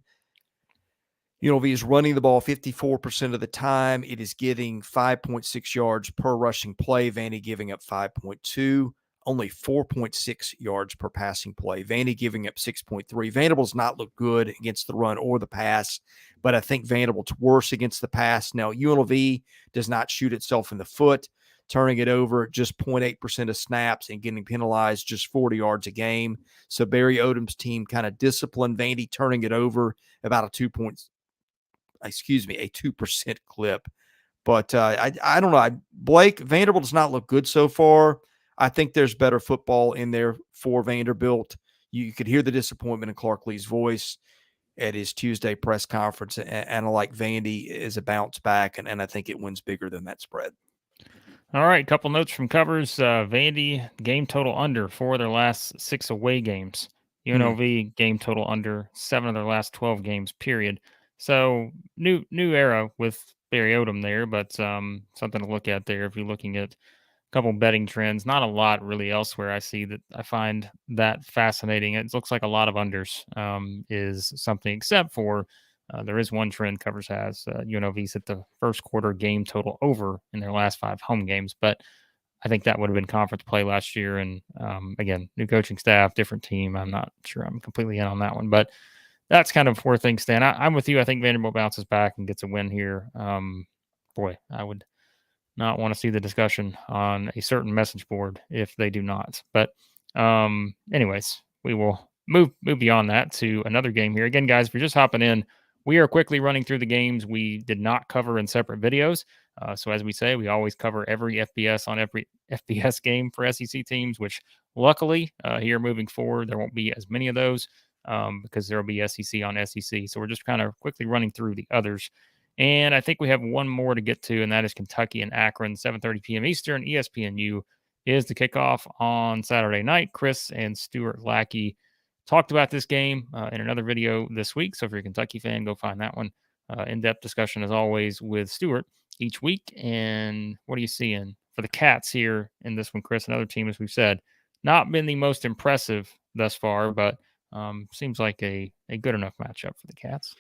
UNLV is running the ball 54% of the time. It is getting 5.6 yards per rushing play. Vandy giving up 5.2, only 4.6 yards per passing play. Vandy giving up 6.3. Vanderbilt's not looked good against the run or the pass, but I think Vanderbilt's worse against the pass. Now, UNLV does not shoot itself in the foot, turning it over just 0.8% of snaps and getting penalized just 40 yards a game. So Barry Odom's team kind of disciplined Vandy, turning it over about a 2% clip. But I don't know. Blake, Vanderbilt does not look good so far. I think there's better football in there for Vanderbilt. You could hear the disappointment in Clark Lee's voice at his Tuesday press conference. And I like Vandy is a bounce back, and I think it wins bigger than that spread. All right, couple notes from covers. Vandy, game total under 4 of their last 6 away games. UNLV, game total under 7 of their last 12 games, period. So new era with Barry Odom there, but something to look at there if you're looking at a couple betting trends. Not a lot really elsewhere I see that I find that fascinating. It looks like a lot of unders is something, except for there is one trend covers has. UNLV's hit the first quarter game total over in their last 5 home games, but I think that would have been conference play last year. And again, new coaching staff, different team. I'm not sure I'm completely in on that one, but that's kind of where things stand. I'm with you. I think Vanderbilt bounces back and gets a win here. Boy, I would not want to see the discussion on a certain message board if they do not. But anyways, we will move beyond that to another game here. Again, guys, if you're just hopping in, we are quickly running through the games we did not cover in separate videos. So as we say, we always cover every FBS on every FBS game for SEC teams, which luckily here moving forward, there won't be as many of those because there will be SEC on SEC. So we're just kind of quickly running through the others. And I think we have one more to get to, and that is Kentucky and Akron, 7:30 p.m. Eastern. ESPNU is the kickoff on Saturday night. Chris and Stuart Lackey talked about this game in another video this week. So if you're a Kentucky fan, go find that one. In-depth discussion, as always, with Stuart each week. And what are you seeing for the Cats here in this one, Chris? Another team, as we've said, not been the most impressive thus far, but seems like a good enough matchup for the Cats.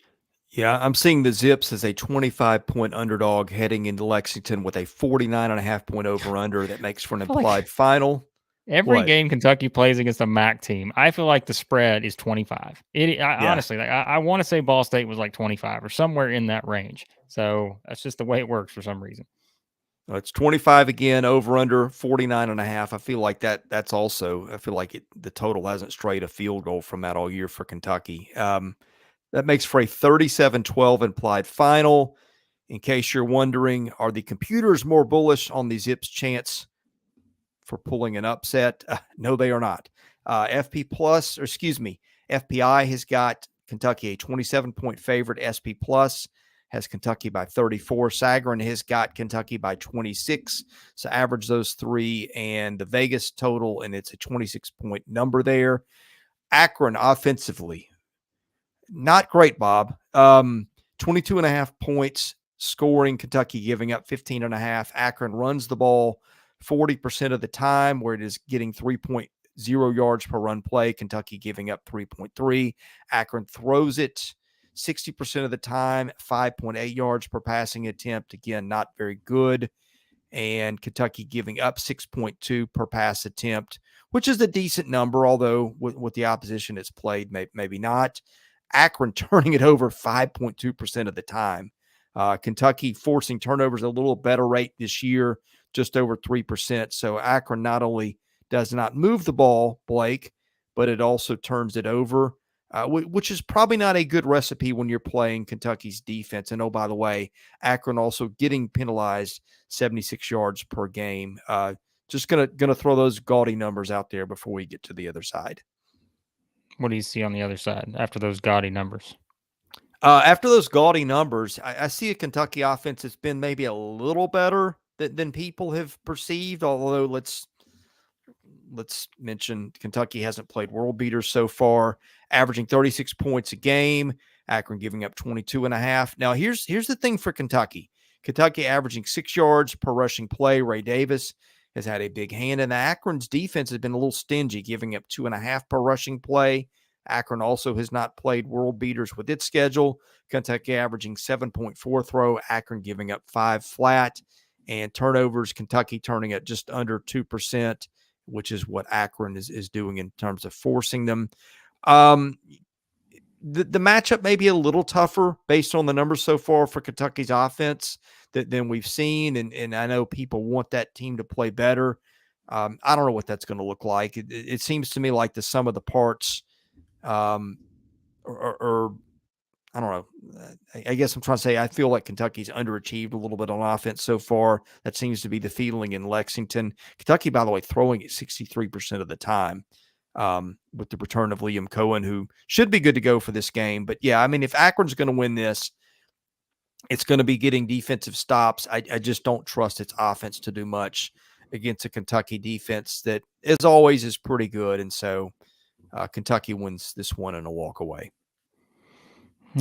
Yeah, I'm seeing the Zips as a 25-point underdog heading into Lexington with a 49.5-point over-under that makes for an implied final. Every game Kentucky plays against a MAC team, I feel like the spread is 25. Honestly, like I want to say Ball State was like 25 or somewhere in that range. So that's just the way it works for some reason. Well, it's 25 again, over-under 49.5. I feel like that's also, I feel like the total hasn't strayed a field goal from that all year for Kentucky. That makes for a 37-12 implied final. In case you're wondering, are the computers more bullish on the Zips' chance for pulling an upset? No, they are not. FPI has got Kentucky a 27-point favorite. SP Plus has Kentucky by 34. Sagarin has got Kentucky by 26. So average those three, and the Vegas total, and it's a 26-point number there. Akron offensively, not great, Bob. 22.5 points scoring, Kentucky giving up 15.5. Akron runs the ball 40% of the time, where it is getting 3.0 yards per run play. Kentucky giving up 3.3. Akron throws it 60% of the time, 5.8 yards per passing attempt. Again, not very good. And Kentucky giving up 6.2 per pass attempt, which is a decent number, although with the opposition it's played, maybe not. Akron turning it over 5.2% of the time. Kentucky forcing turnovers at a little better rate this year, just over 3%. So Akron not only does not move the ball, Blake, but it also turns it over, which is probably not a good recipe when you're playing Kentucky's defense. And, oh, by the way, Akron also getting penalized 76 yards per game. Just gonna throw those gaudy numbers out there before we get to the other side. What do you see on the other side after those gaudy numbers? After those gaudy numbers, I see a Kentucky offense that's been maybe a little better than people have perceived, although let's mention Kentucky hasn't played world beaters so far, averaging 36 points a game. Akron giving up 22.5. Now, here's the thing for Kentucky. Kentucky averaging 6 yards per rushing play. Ray Davis has had a big hand, and Akron's defense has been a little stingy, giving up 2.5 per rushing play. Akron also has not played world beaters with its schedule. Kentucky averaging 7.4 throw, Akron giving up 5 flat, and turnovers, Kentucky turning at just under 2%, which is what Akron is doing in terms of forcing them. The matchup may be a little tougher based on the numbers so far for Kentucky's offense than we've seen. And I know people want that team to play better. I don't know what that's going to look like. It seems to me like the sum of the parts, or I don't know. I guess I'm trying to say I feel like Kentucky's underachieved a little bit on offense so far. That seems to be the feeling in Lexington. Kentucky, by the way, throwing it 63% of the time. With the return of Liam Cohen, who should be good to go for this game. But yeah, I mean, if Akron's going to win this, it's going to be getting defensive stops. I just don't trust its offense to do much against a Kentucky defense that, as always, is pretty good. And so Kentucky wins this one in a walk away.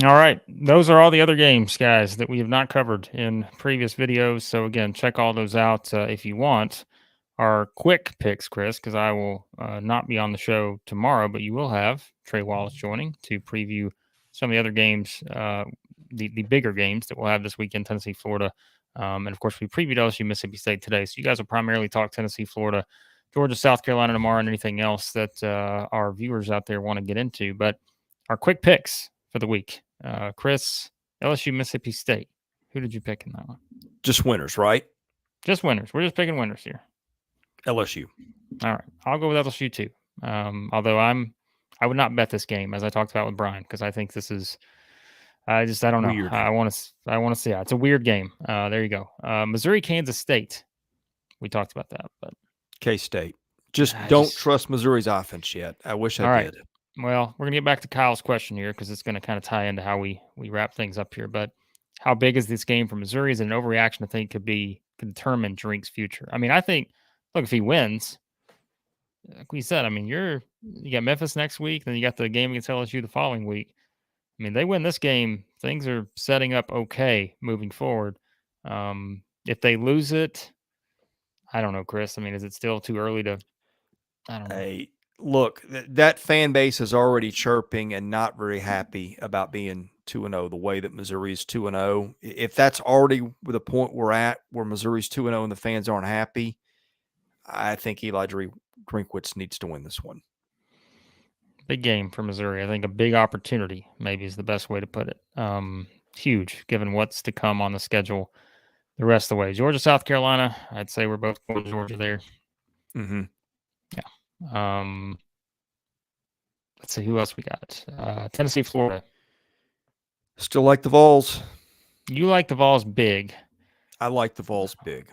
All right. Those are all the other games, guys, that we have not covered in previous videos. So, again, check all those out if you want. Our quick picks, Chris, because I will not be on the show tomorrow, but you will have Trey Wallace joining to preview some of the other games, the bigger games that we'll have this weekend, Tennessee, Florida. And, of course, we previewed LSU, Mississippi State today. So you guys will primarily talk Tennessee, Florida, Georgia, South Carolina tomorrow, and anything else that our viewers out there want to get into. But our quick picks for the week. Chris, LSU, Mississippi State. Who did you pick in that one? Just winners, right? Just winners. We're just picking winners here. LSU. All right. I'll go with LSU too. Although I would not bet this game, as I talked about with Brian, because I think this is I don't know. Weird. I want to see. It's a weird game. There you go. Missouri, Kansas State. We talked about that, but K-State. Just don't trust Missouri's offense yet. I wish I did. Well, we're going to get back to Kyle's question here because it's going to kind of tie into how we wrap things up here. But how big is this game for Missouri? Is it an overreaction? I think could determine Drink's future. I mean, I think, look, if he wins, like we said, I mean, you got Memphis next week, then you got the game against LSU the following week. I mean, they win this game, things are setting up okay moving forward. If they lose it, I don't know, Chris. I mean, is it still too early to? I don't know. Hey, look, that fan base is already chirping and not very happy about being 2-0 the way that Missouri's 2-0. If that's already the point we're at, where Missouri's 2-0 and the fans aren't happy, I think Eli Drinkwitz needs to win this one. Big game for Missouri. I think a big opportunity maybe is the best way to put it. Huge, given what's to come on the schedule the rest of the way. Georgia, South Carolina, I'd say we're both going to Georgia there. Mm-hmm. Yeah. Let's see who else we got. Tennessee, Florida. Still like the Vols. You like the Vols big. I like the Vols big.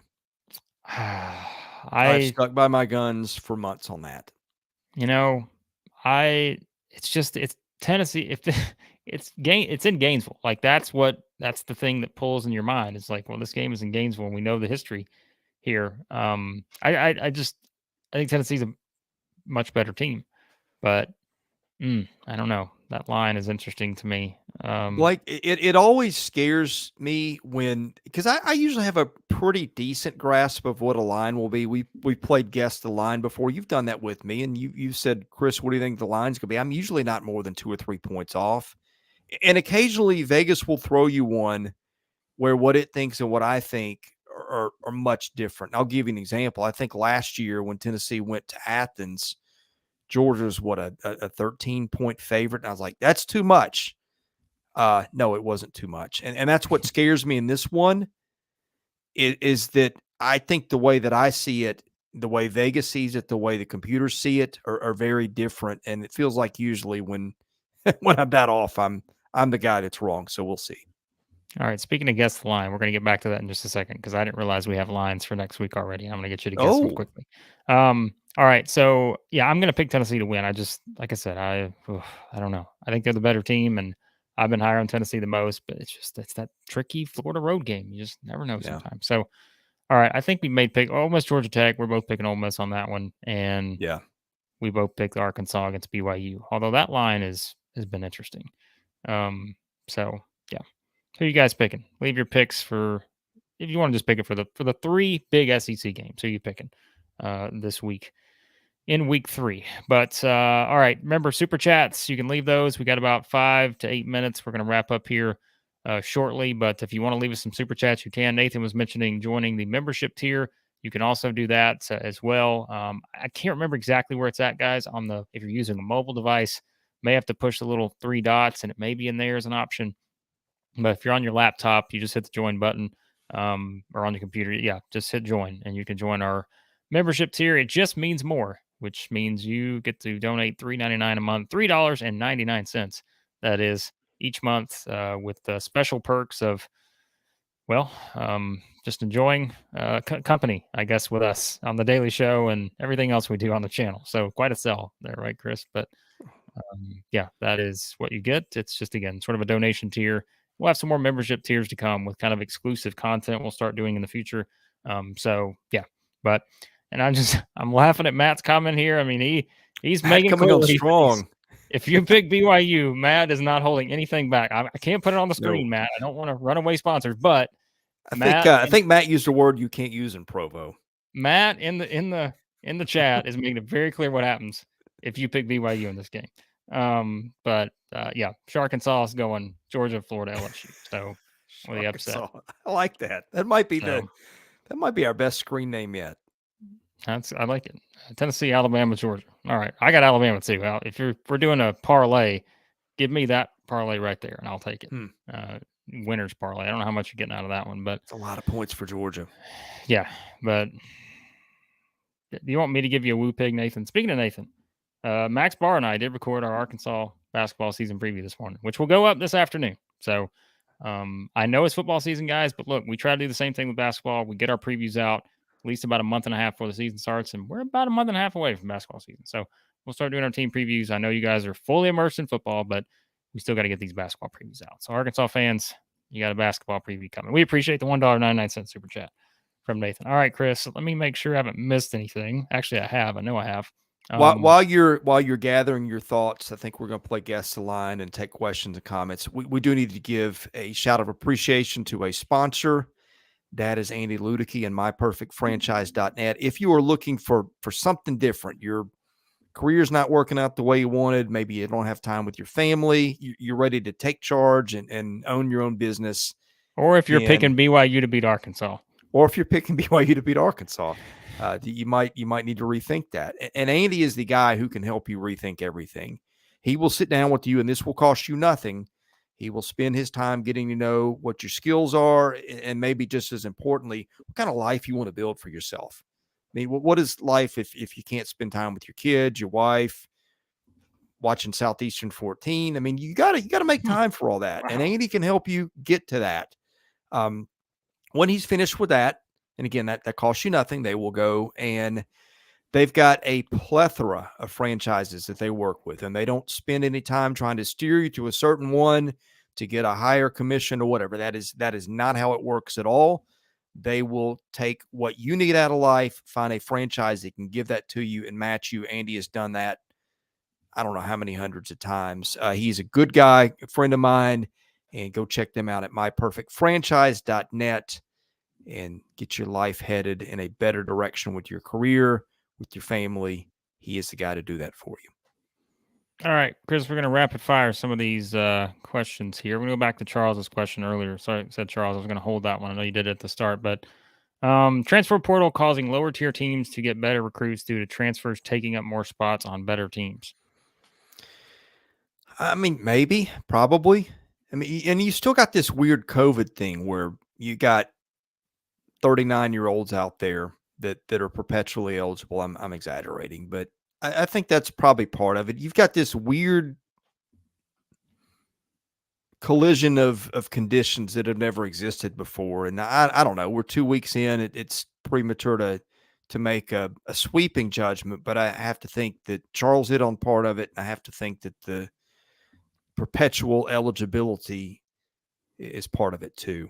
I've stuck by my guns for months on that. It's Tennessee. It's in Gainesville. Like that's the thing that pulls in your mind. It's like, well, this game is in Gainesville and we know the history here. I think Tennessee's a much better team, but I don't know. That line is interesting to me. Like it always scares me because I usually have a pretty decent grasp of what a line will be. We've played guess the line before. You've done that with me, and you said, Chris, what do you think the line's gonna be? I'm usually not more than 2 or 3 points off, and occasionally Vegas will throw you one where what it thinks and what I think are much different. I'll give you an example. I think last year when Tennessee went to Athens, Georgia's a 13-point favorite. And I was like, that's too much. No, it wasn't too much. And that's what scares me in this one is that I think the way that I see it, the way Vegas sees it, the way the computers see it are very different. And it feels like usually when I'm that off, I'm the guy that's wrong. So we'll see. All right. Speaking of guess the line, we're going to get back to that in just a second because I didn't realize we have lines for next week already. I'm going to get you to guess them quickly. All right. So, yeah, I'm going to pick Tennessee to win. Like I said, I don't know. I think they're the better team, and I've been higher on Tennessee the most, but it's that tricky Florida road game. You just never know sometimes. So, all right. I think we may pick Ole Miss, Georgia Tech. We're both picking Ole Miss on that one. And we both picked Arkansas against BYU, although that line has been interesting. So, yeah. Who are you guys picking? Leave your picks if you want to just pick it for the 3 big SEC games. Who are you picking this week in week 3. But all right, remember super chats. You can leave those. We got about 5 to 8 minutes. We're going to wrap up here shortly. But if you want to leave us some super chats, you can. Nathan was mentioning joining the membership tier. You can also do that as well. I can't remember exactly where it's at, guys. If you're using a mobile device, may have to push the little 3 dots, and it may be in there as an option. But if you're on your laptop, you just hit the join button, or on your computer. Yeah, just hit join, and you can join our membership tier. It just means more, which means you get to donate $3.99 a month, $3.99. That is each month, with the special perks of, well, just enjoying company, I guess, with us on the daily show and everything else we do on the channel. So quite a sell there, right, Chris? But yeah, that is what you get. It's just, again, sort of a donation tier. We'll have some more membership tiers to come with kind of exclusive content we'll start doing in the future. So yeah, but and I'm laughing at Matt's comment here. I mean, he's Matt making coming clear on strong. if you pick BYU, Matt is not holding anything back. I can't put it on the screen, No. Matt. I don't want to run away sponsors, but I think Matt used a word you can't use in Provo. Matt in the chat is making it very clear what happens if you pick BYU in this game. But yeah, Arkansas is going Georgia, Florida, LSU. So the upset. I like that. That might be our best screen name yet. I like it. Tennessee, Alabama, Georgia. All right, I got Alabama too. Well, if we're doing a parlay, give me that parlay right there, and I'll take it. Winners parlay. I don't know how much you're getting out of that one, but it's a lot of points for Georgia. Yeah, but do you want me to give you a woo pig, Nathan? Speaking of Nathan, Max Barr and I did record our Arkansas basketball season preview this morning, which will go up this afternoon. So I know it's football season, guys, but look, we try to do the same thing with basketball. We get our previews out at least about a month and a half before the season starts, and we're about a month and a half away from basketball season. So we'll start doing our team previews. I know you guys are fully immersed in football, but we still got to get these basketball previews out. So Arkansas fans, you got a basketball preview coming. We appreciate the $1.99 super chat from Nathan. All right, Chris, let me make sure I haven't missed anything. Actually, I have. I know I have. While you're gathering your thoughts, I think we're going to play Guess the Line and take questions and comments. We do need to give a shout of appreciation to a sponsor. That is Andy Ludicky and MyPerfectFranchise.net. If you are looking for something different, your career's not working out the way you wanted, maybe you don't have time with your family, you're ready to take charge and own your own business. Or if you're picking BYU to beat Arkansas. Or if you're picking BYU to beat Arkansas. You might need to rethink that. And Andy is the guy who can help you rethink everything. He will sit down with you, and this will cost you nothing. He will spend his time getting to know what your skills are, and maybe just as importantly, what kind of life you want to build for yourself. I mean, what is life if you can't spend time with your kids, your wife, watching Southeastern 14? I mean, you gotta make time for all that, and Andy can help you get to that. When he's finished with that, and again, that costs you nothing, they will go, and they've got a plethora of franchises that they work with, and they don't spend any time trying to steer you to a certain one to get a higher commission or whatever. That is not how it works at all. They will take what you need out of life, find a franchise that can give that to you and match you. Andy has done that, I don't know how many hundreds of times. He's a good guy, a friend of mine, and go check them out at myperfectfranchise.net and get your life headed in a better direction with your career, with your family. He is the guy to do that for you. All right, Chris, we're going to rapid fire some of these questions here. We're going to go back to Charles's question earlier. Sorry, I said Charles. I was going to hold that one. I know you did it at the start, but transfer portal causing lower tier teams to get better recruits due to transfers taking up more spots on better teams. I mean, maybe, probably. I mean, and you still got this weird COVID thing where you got 39-year-olds out there that are perpetually eligible. I'm exaggerating, but I think that's probably part of it. You've got this weird collision of conditions that have never existed before. And I don't know, we're 2 weeks in. It's premature to make a sweeping judgment, but I have to think that Charles hit on part of it. I have to think that the perpetual eligibility is part of it too.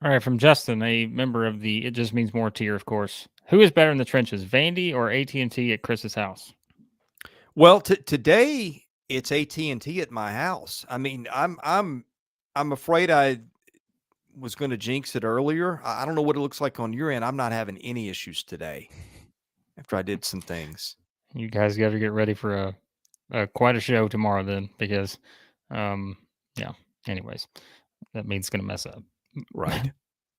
All right, from Justin, a member of the It Just Means More tier, of course. Who is better in the trenches, Vandy or AT&T at Chris's house? Well, today it's AT&T at my house. I mean, I'm afraid I was going to jinx it earlier. I don't know what it looks like on your end. I'm not having any issues today. after I did some things. You guys got to get ready for quite a show tomorrow then, because, yeah. Anyways, that means it's going to mess up. Right.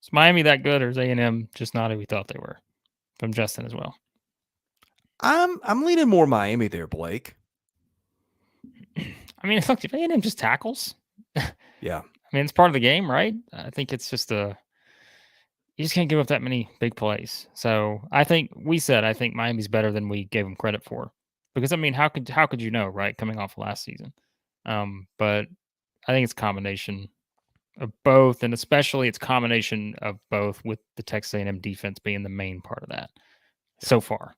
Is Miami that good, or is A&M just not who we thought they were? From Justin as well. I'm leaning more Miami there, Blake. I mean, look, if A&M just tackles, Yeah. I mean, it's part of the game, right? I think it's just you just can't give up that many big plays. So I think Miami's better than we gave them credit for, because I mean, how could you know, right? Coming off last season, but I think it's a combination of both, and especially it's a combination of both, with the Texas A&M defense being the main part of that so far,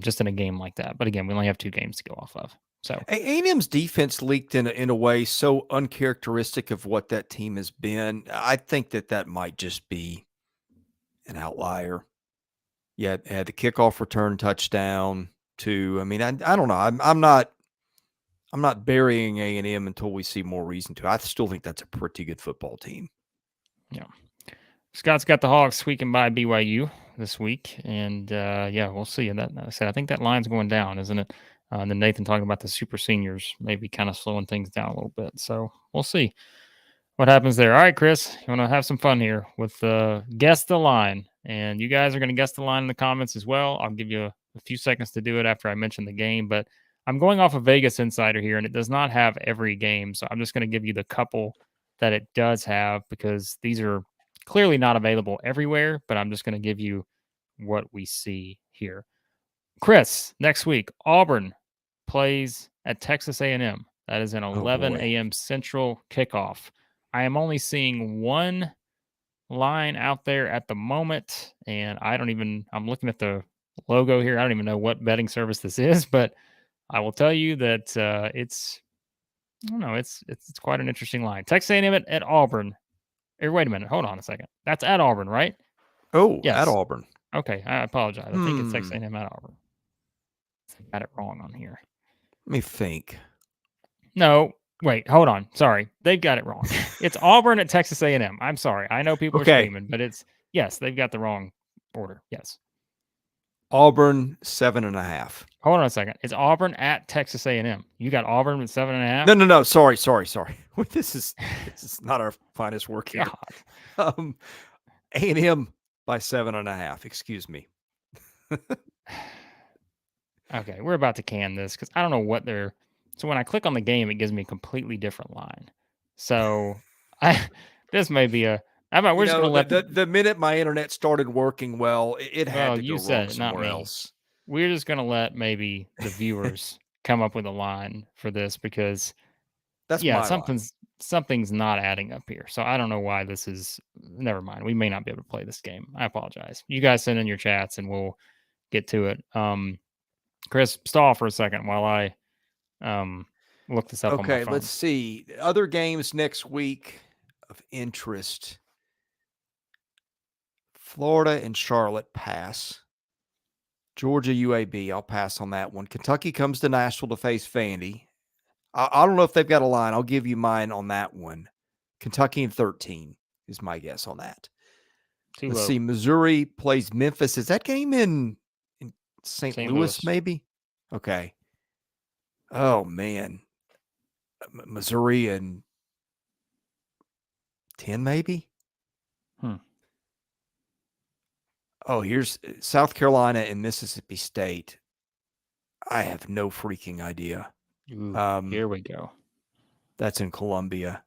just in a game like that. But again, we only have 2 games to go off of. So A&M's defense leaked in a way so uncharacteristic of what that team has been. I think that might just be an outlier. Yeah, had the kickoff return touchdown too. I mean, I don't know. I'm not burying A&M until we see more reason to. I still think that's a pretty good football team. Yeah. Scott's got the Hogs squeaking by BYU this week, and yeah, we'll see. And that, like I said, I think that line's going down, isn't it? And then Nathan talking about the super seniors maybe kind of slowing things down a little bit. So we'll see what happens there. All right, Chris, you want to have some fun here with guess the line, and you guys are going to guess the line in the comments as well. I'll give you a few seconds to do it after I mention the game, but I'm going off of Vegas Insider here, and it does not have every game, so I'm just going to give you the couple that it does have, because these are clearly not available everywhere, but I'm just going to give you what we see here. Chris, next week, Auburn plays at Texas A&M. That is an 11 a.m. Central kickoff. I am only seeing one line out there at the moment, and I'm looking at the logo here. I don't even know what betting service this is, but I will tell you that it's quite an interesting line. Texas A&M at Auburn. Wait a minute. Hold on a second. That's at Auburn, right? Oh, yes. At Auburn. Okay, I apologize. I think it's Texas A&M at Auburn. I got it wrong on here. Let me think. No, wait, hold on. Sorry, they've got it wrong. It's Auburn at Texas A&M. I'm sorry. I know people are screaming, but they've got the wrong order. Yes. Auburn 7.5. Hold on a second. It's Auburn at Texas A&M. You got Auburn at 7.5? No. Sorry. This is not our finest work here. A&M by 7.5. Excuse me. Okay, we're about to can this because I don't know what they're. So when I click on the game, it gives me a completely different line. So this may be a. How about we're just going to let the minute my internet started working well, it had to go wrong somewhere else. We're just going to let maybe the viewers come up with a line for this, because something's not adding up here. So I don't know why this is. Never mind. We may not be able to play this game. I apologize. You guys send in your chats and we'll get to it. Chris, stall for a second while I look this up on my phone. Let's see. Other games next week of interest. Florida and Charlotte pass. Georgia UAB, I'll pass on that one. Kentucky comes to Nashville to face Vandy. I don't know if they've got a line. I'll give you mine on that one. Kentucky in 13 is my guess on that. Let's see. Missouri plays Memphis. Is that game in St. Louis, maybe? Okay. Oh, man. Missouri and 10, maybe? Oh, here's South Carolina and Mississippi State. I have no freaking idea. Here we go. That's in Columbia.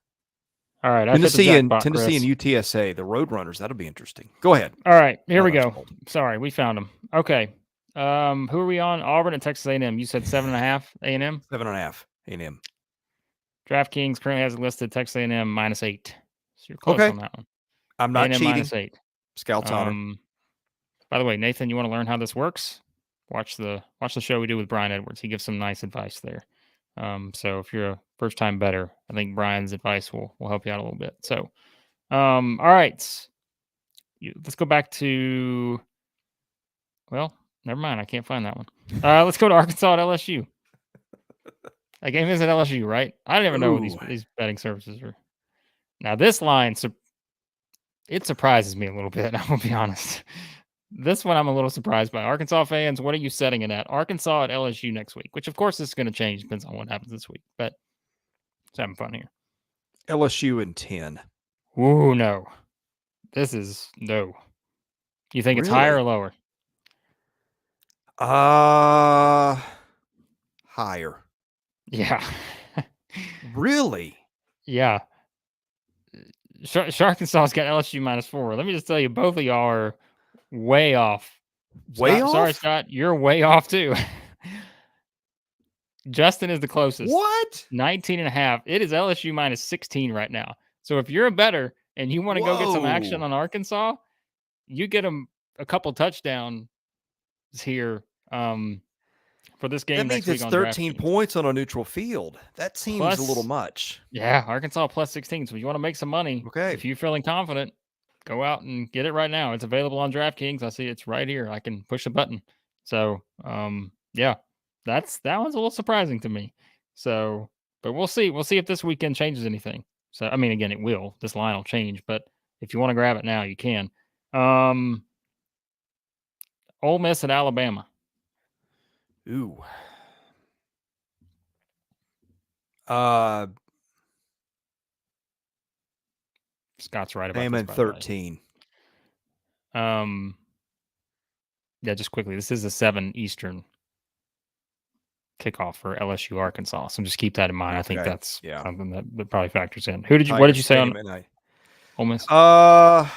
All right. Tennessee and UTSA, the Roadrunners. That'll be interesting. Go ahead. All right. Here we go. Sorry, we found them. Okay. Who are we on? Auburn and Texas A&M. You said 7.5 A&M? 7.5 A&M. DraftKings currently has it listed Texas A&M -8. So you're close on that one. I'm not cheating. -8. Scout's honor. By the way, Nathan, you want to learn how this works? Watch the show we do with Brian Edwards. He gives some nice advice there. So if you're a first-time bettor, I think Brian's advice will help you out a little bit. So, all right. Let's go back to, well, never mind. I can't find that one. Let's go to Arkansas at LSU. That game is at LSU, right? I don't even know what these betting services are. Now, this line, it surprises me a little bit. I'm going to be honest. This one I'm a little surprised by. Arkansas fans, what are you setting it at? Arkansas at LSU next week, which of course is going to change. Depends on what happens this week, but it's having fun here. LSU in 10. Ooh, no. This is no. You think it's higher or lower? Higher. Yeah. Really? Yeah. Arkansas's got LSU -4. Let me just tell you, both of y'all are way off. Way Scott, off? Sorry, Scott. You're way off too. Justin is the closest. What? 19.5. It is LSU -16 right now. So if you're a bettor and you want to go get some action on Arkansas, you get them a couple touchdowns here for this game. That means next week it's on 13 DraftKings. points on a neutral field. That seems a little much. Yeah, Arkansas +16. So if you want to make some money, if you're feeling confident, go out and get it right now. It's available on DraftKings. I see it's right here. I can push a button. So yeah, that one's a little surprising to me. So, but we'll see. We'll see if this weekend changes anything. So I mean, again, it will. This line will change, but if you want to grab it now, you can. Ole Miss at Alabama. Ooh. Scott's right about Alabama in 13. Yeah, just quickly. This is a 7 Eastern kickoff for LSU Arkansas. So just keep that in mind. I think that's something that probably factors in. What did you say on Ole Miss? I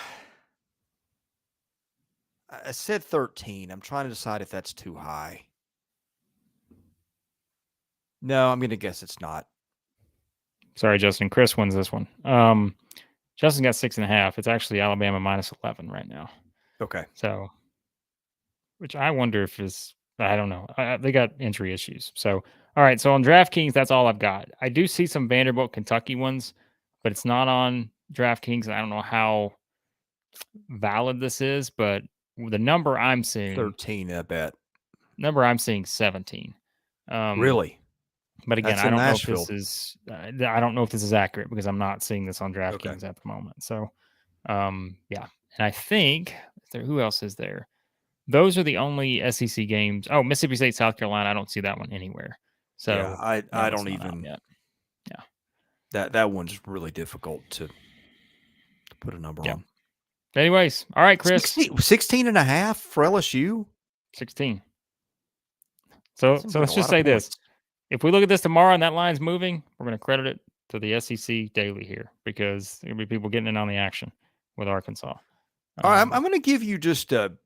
said 13. I'm trying to decide if that's too high. No, I'm going to guess it's not. Sorry, Justin. Chris wins this one. Justin got 6.5. It's actually Alabama -11 right now. Okay. So, which I wonder if is, I don't know. They got injury issues. So, all right. So on DraftKings, that's all I've got. I do see some Vanderbilt, Kentucky ones, but it's not on DraftKings. And I don't know how valid this is, but the number I'm seeing 13, I bet. Number I'm seeing 17. Really? But again, I don't know if this is I don't know if this is accurate because I'm not seeing this on DraftKings at the moment. So yeah. And I think who else is there? Those are the only SEC games. Oh, Mississippi State, South Carolina. I don't see that one anywhere. So yeah, I don't even yet. Yeah. That one's really difficult to put a number on. Anyways, all right, Chris. 16.5 for LSU? 16. So let's just say this. If we look at this tomorrow and that line's moving, we're going to credit it to the SEC Daily here because there'll be people getting in on the action with Arkansas. All right, I'm going to give you just a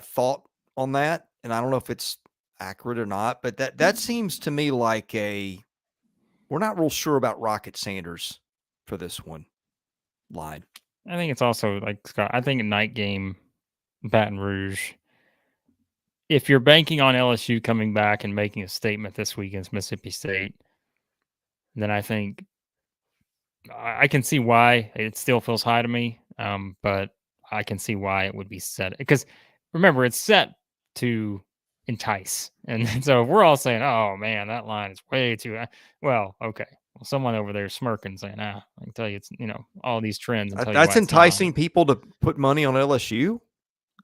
thought on that, and I don't know if it's accurate or not, but that seems to me like we're not real sure about Rocket Sanders for this one line. I think it's also like Scott. I think a night game, Baton Rouge. If you're banking on LSU coming back and making a statement this week against Mississippi State, then I think I can see why it still feels high to me. But I can see why it would be set because remember it's set to entice, and so if we're all saying, "Oh man, that line is way too," well, okay. Well, someone over there smirking saying, I can tell you it's all these trends. And that's enticing people to put money on LSU.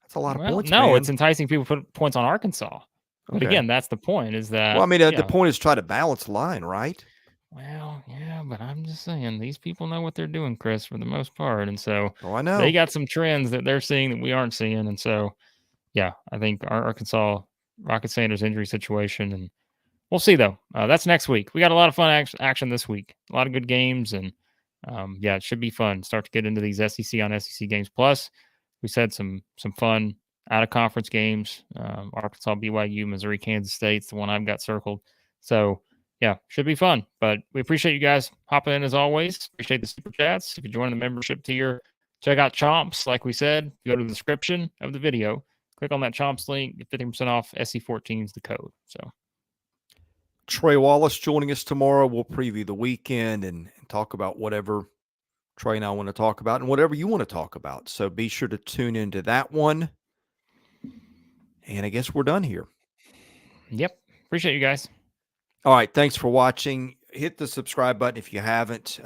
That's a lot of points. No, man. It's enticing people to put points on Arkansas. But again, that's the point is that. Well, I mean, the point is try to balance the line, right? Well, yeah, but I'm just saying these people know what they're doing, Chris, for the most part. And so I know they got some trends that they're seeing that we aren't seeing. And so, yeah, I think our Arkansas Rocket Sanders injury situation, and we'll see though. That's next week. We got a lot of fun action this week. A lot of good games, and yeah, it should be fun. Start to get into these SEC on SEC games. Plus, we said some fun out of conference games. Arkansas, BYU, Missouri, Kansas State's the one I've got circled. So yeah, should be fun. But we appreciate you guys hopping in as always. Appreciate the super chats. If you're joining the membership tier, check out Chomps. Like we said, go to the description of the video. Click on that Chomps link. Get 50% off. SC14 is the code. So Trey Wallace joining us tomorrow. We'll preview the weekend and talk about whatever Trey and I want to talk about and whatever you want to talk about. So be sure to tune into that one. And I guess we're done here. Yep. Appreciate you guys. All right. Thanks for watching. Hit the subscribe button if you haven't.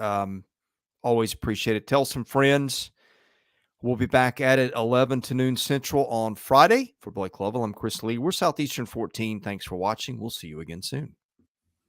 Always appreciate it. Tell some friends. We'll be back at it 11 to noon Central on Friday. For Blake Lovell, I'm Chris Lee. We're Southeastern 14. Thanks for watching. We'll see you again soon.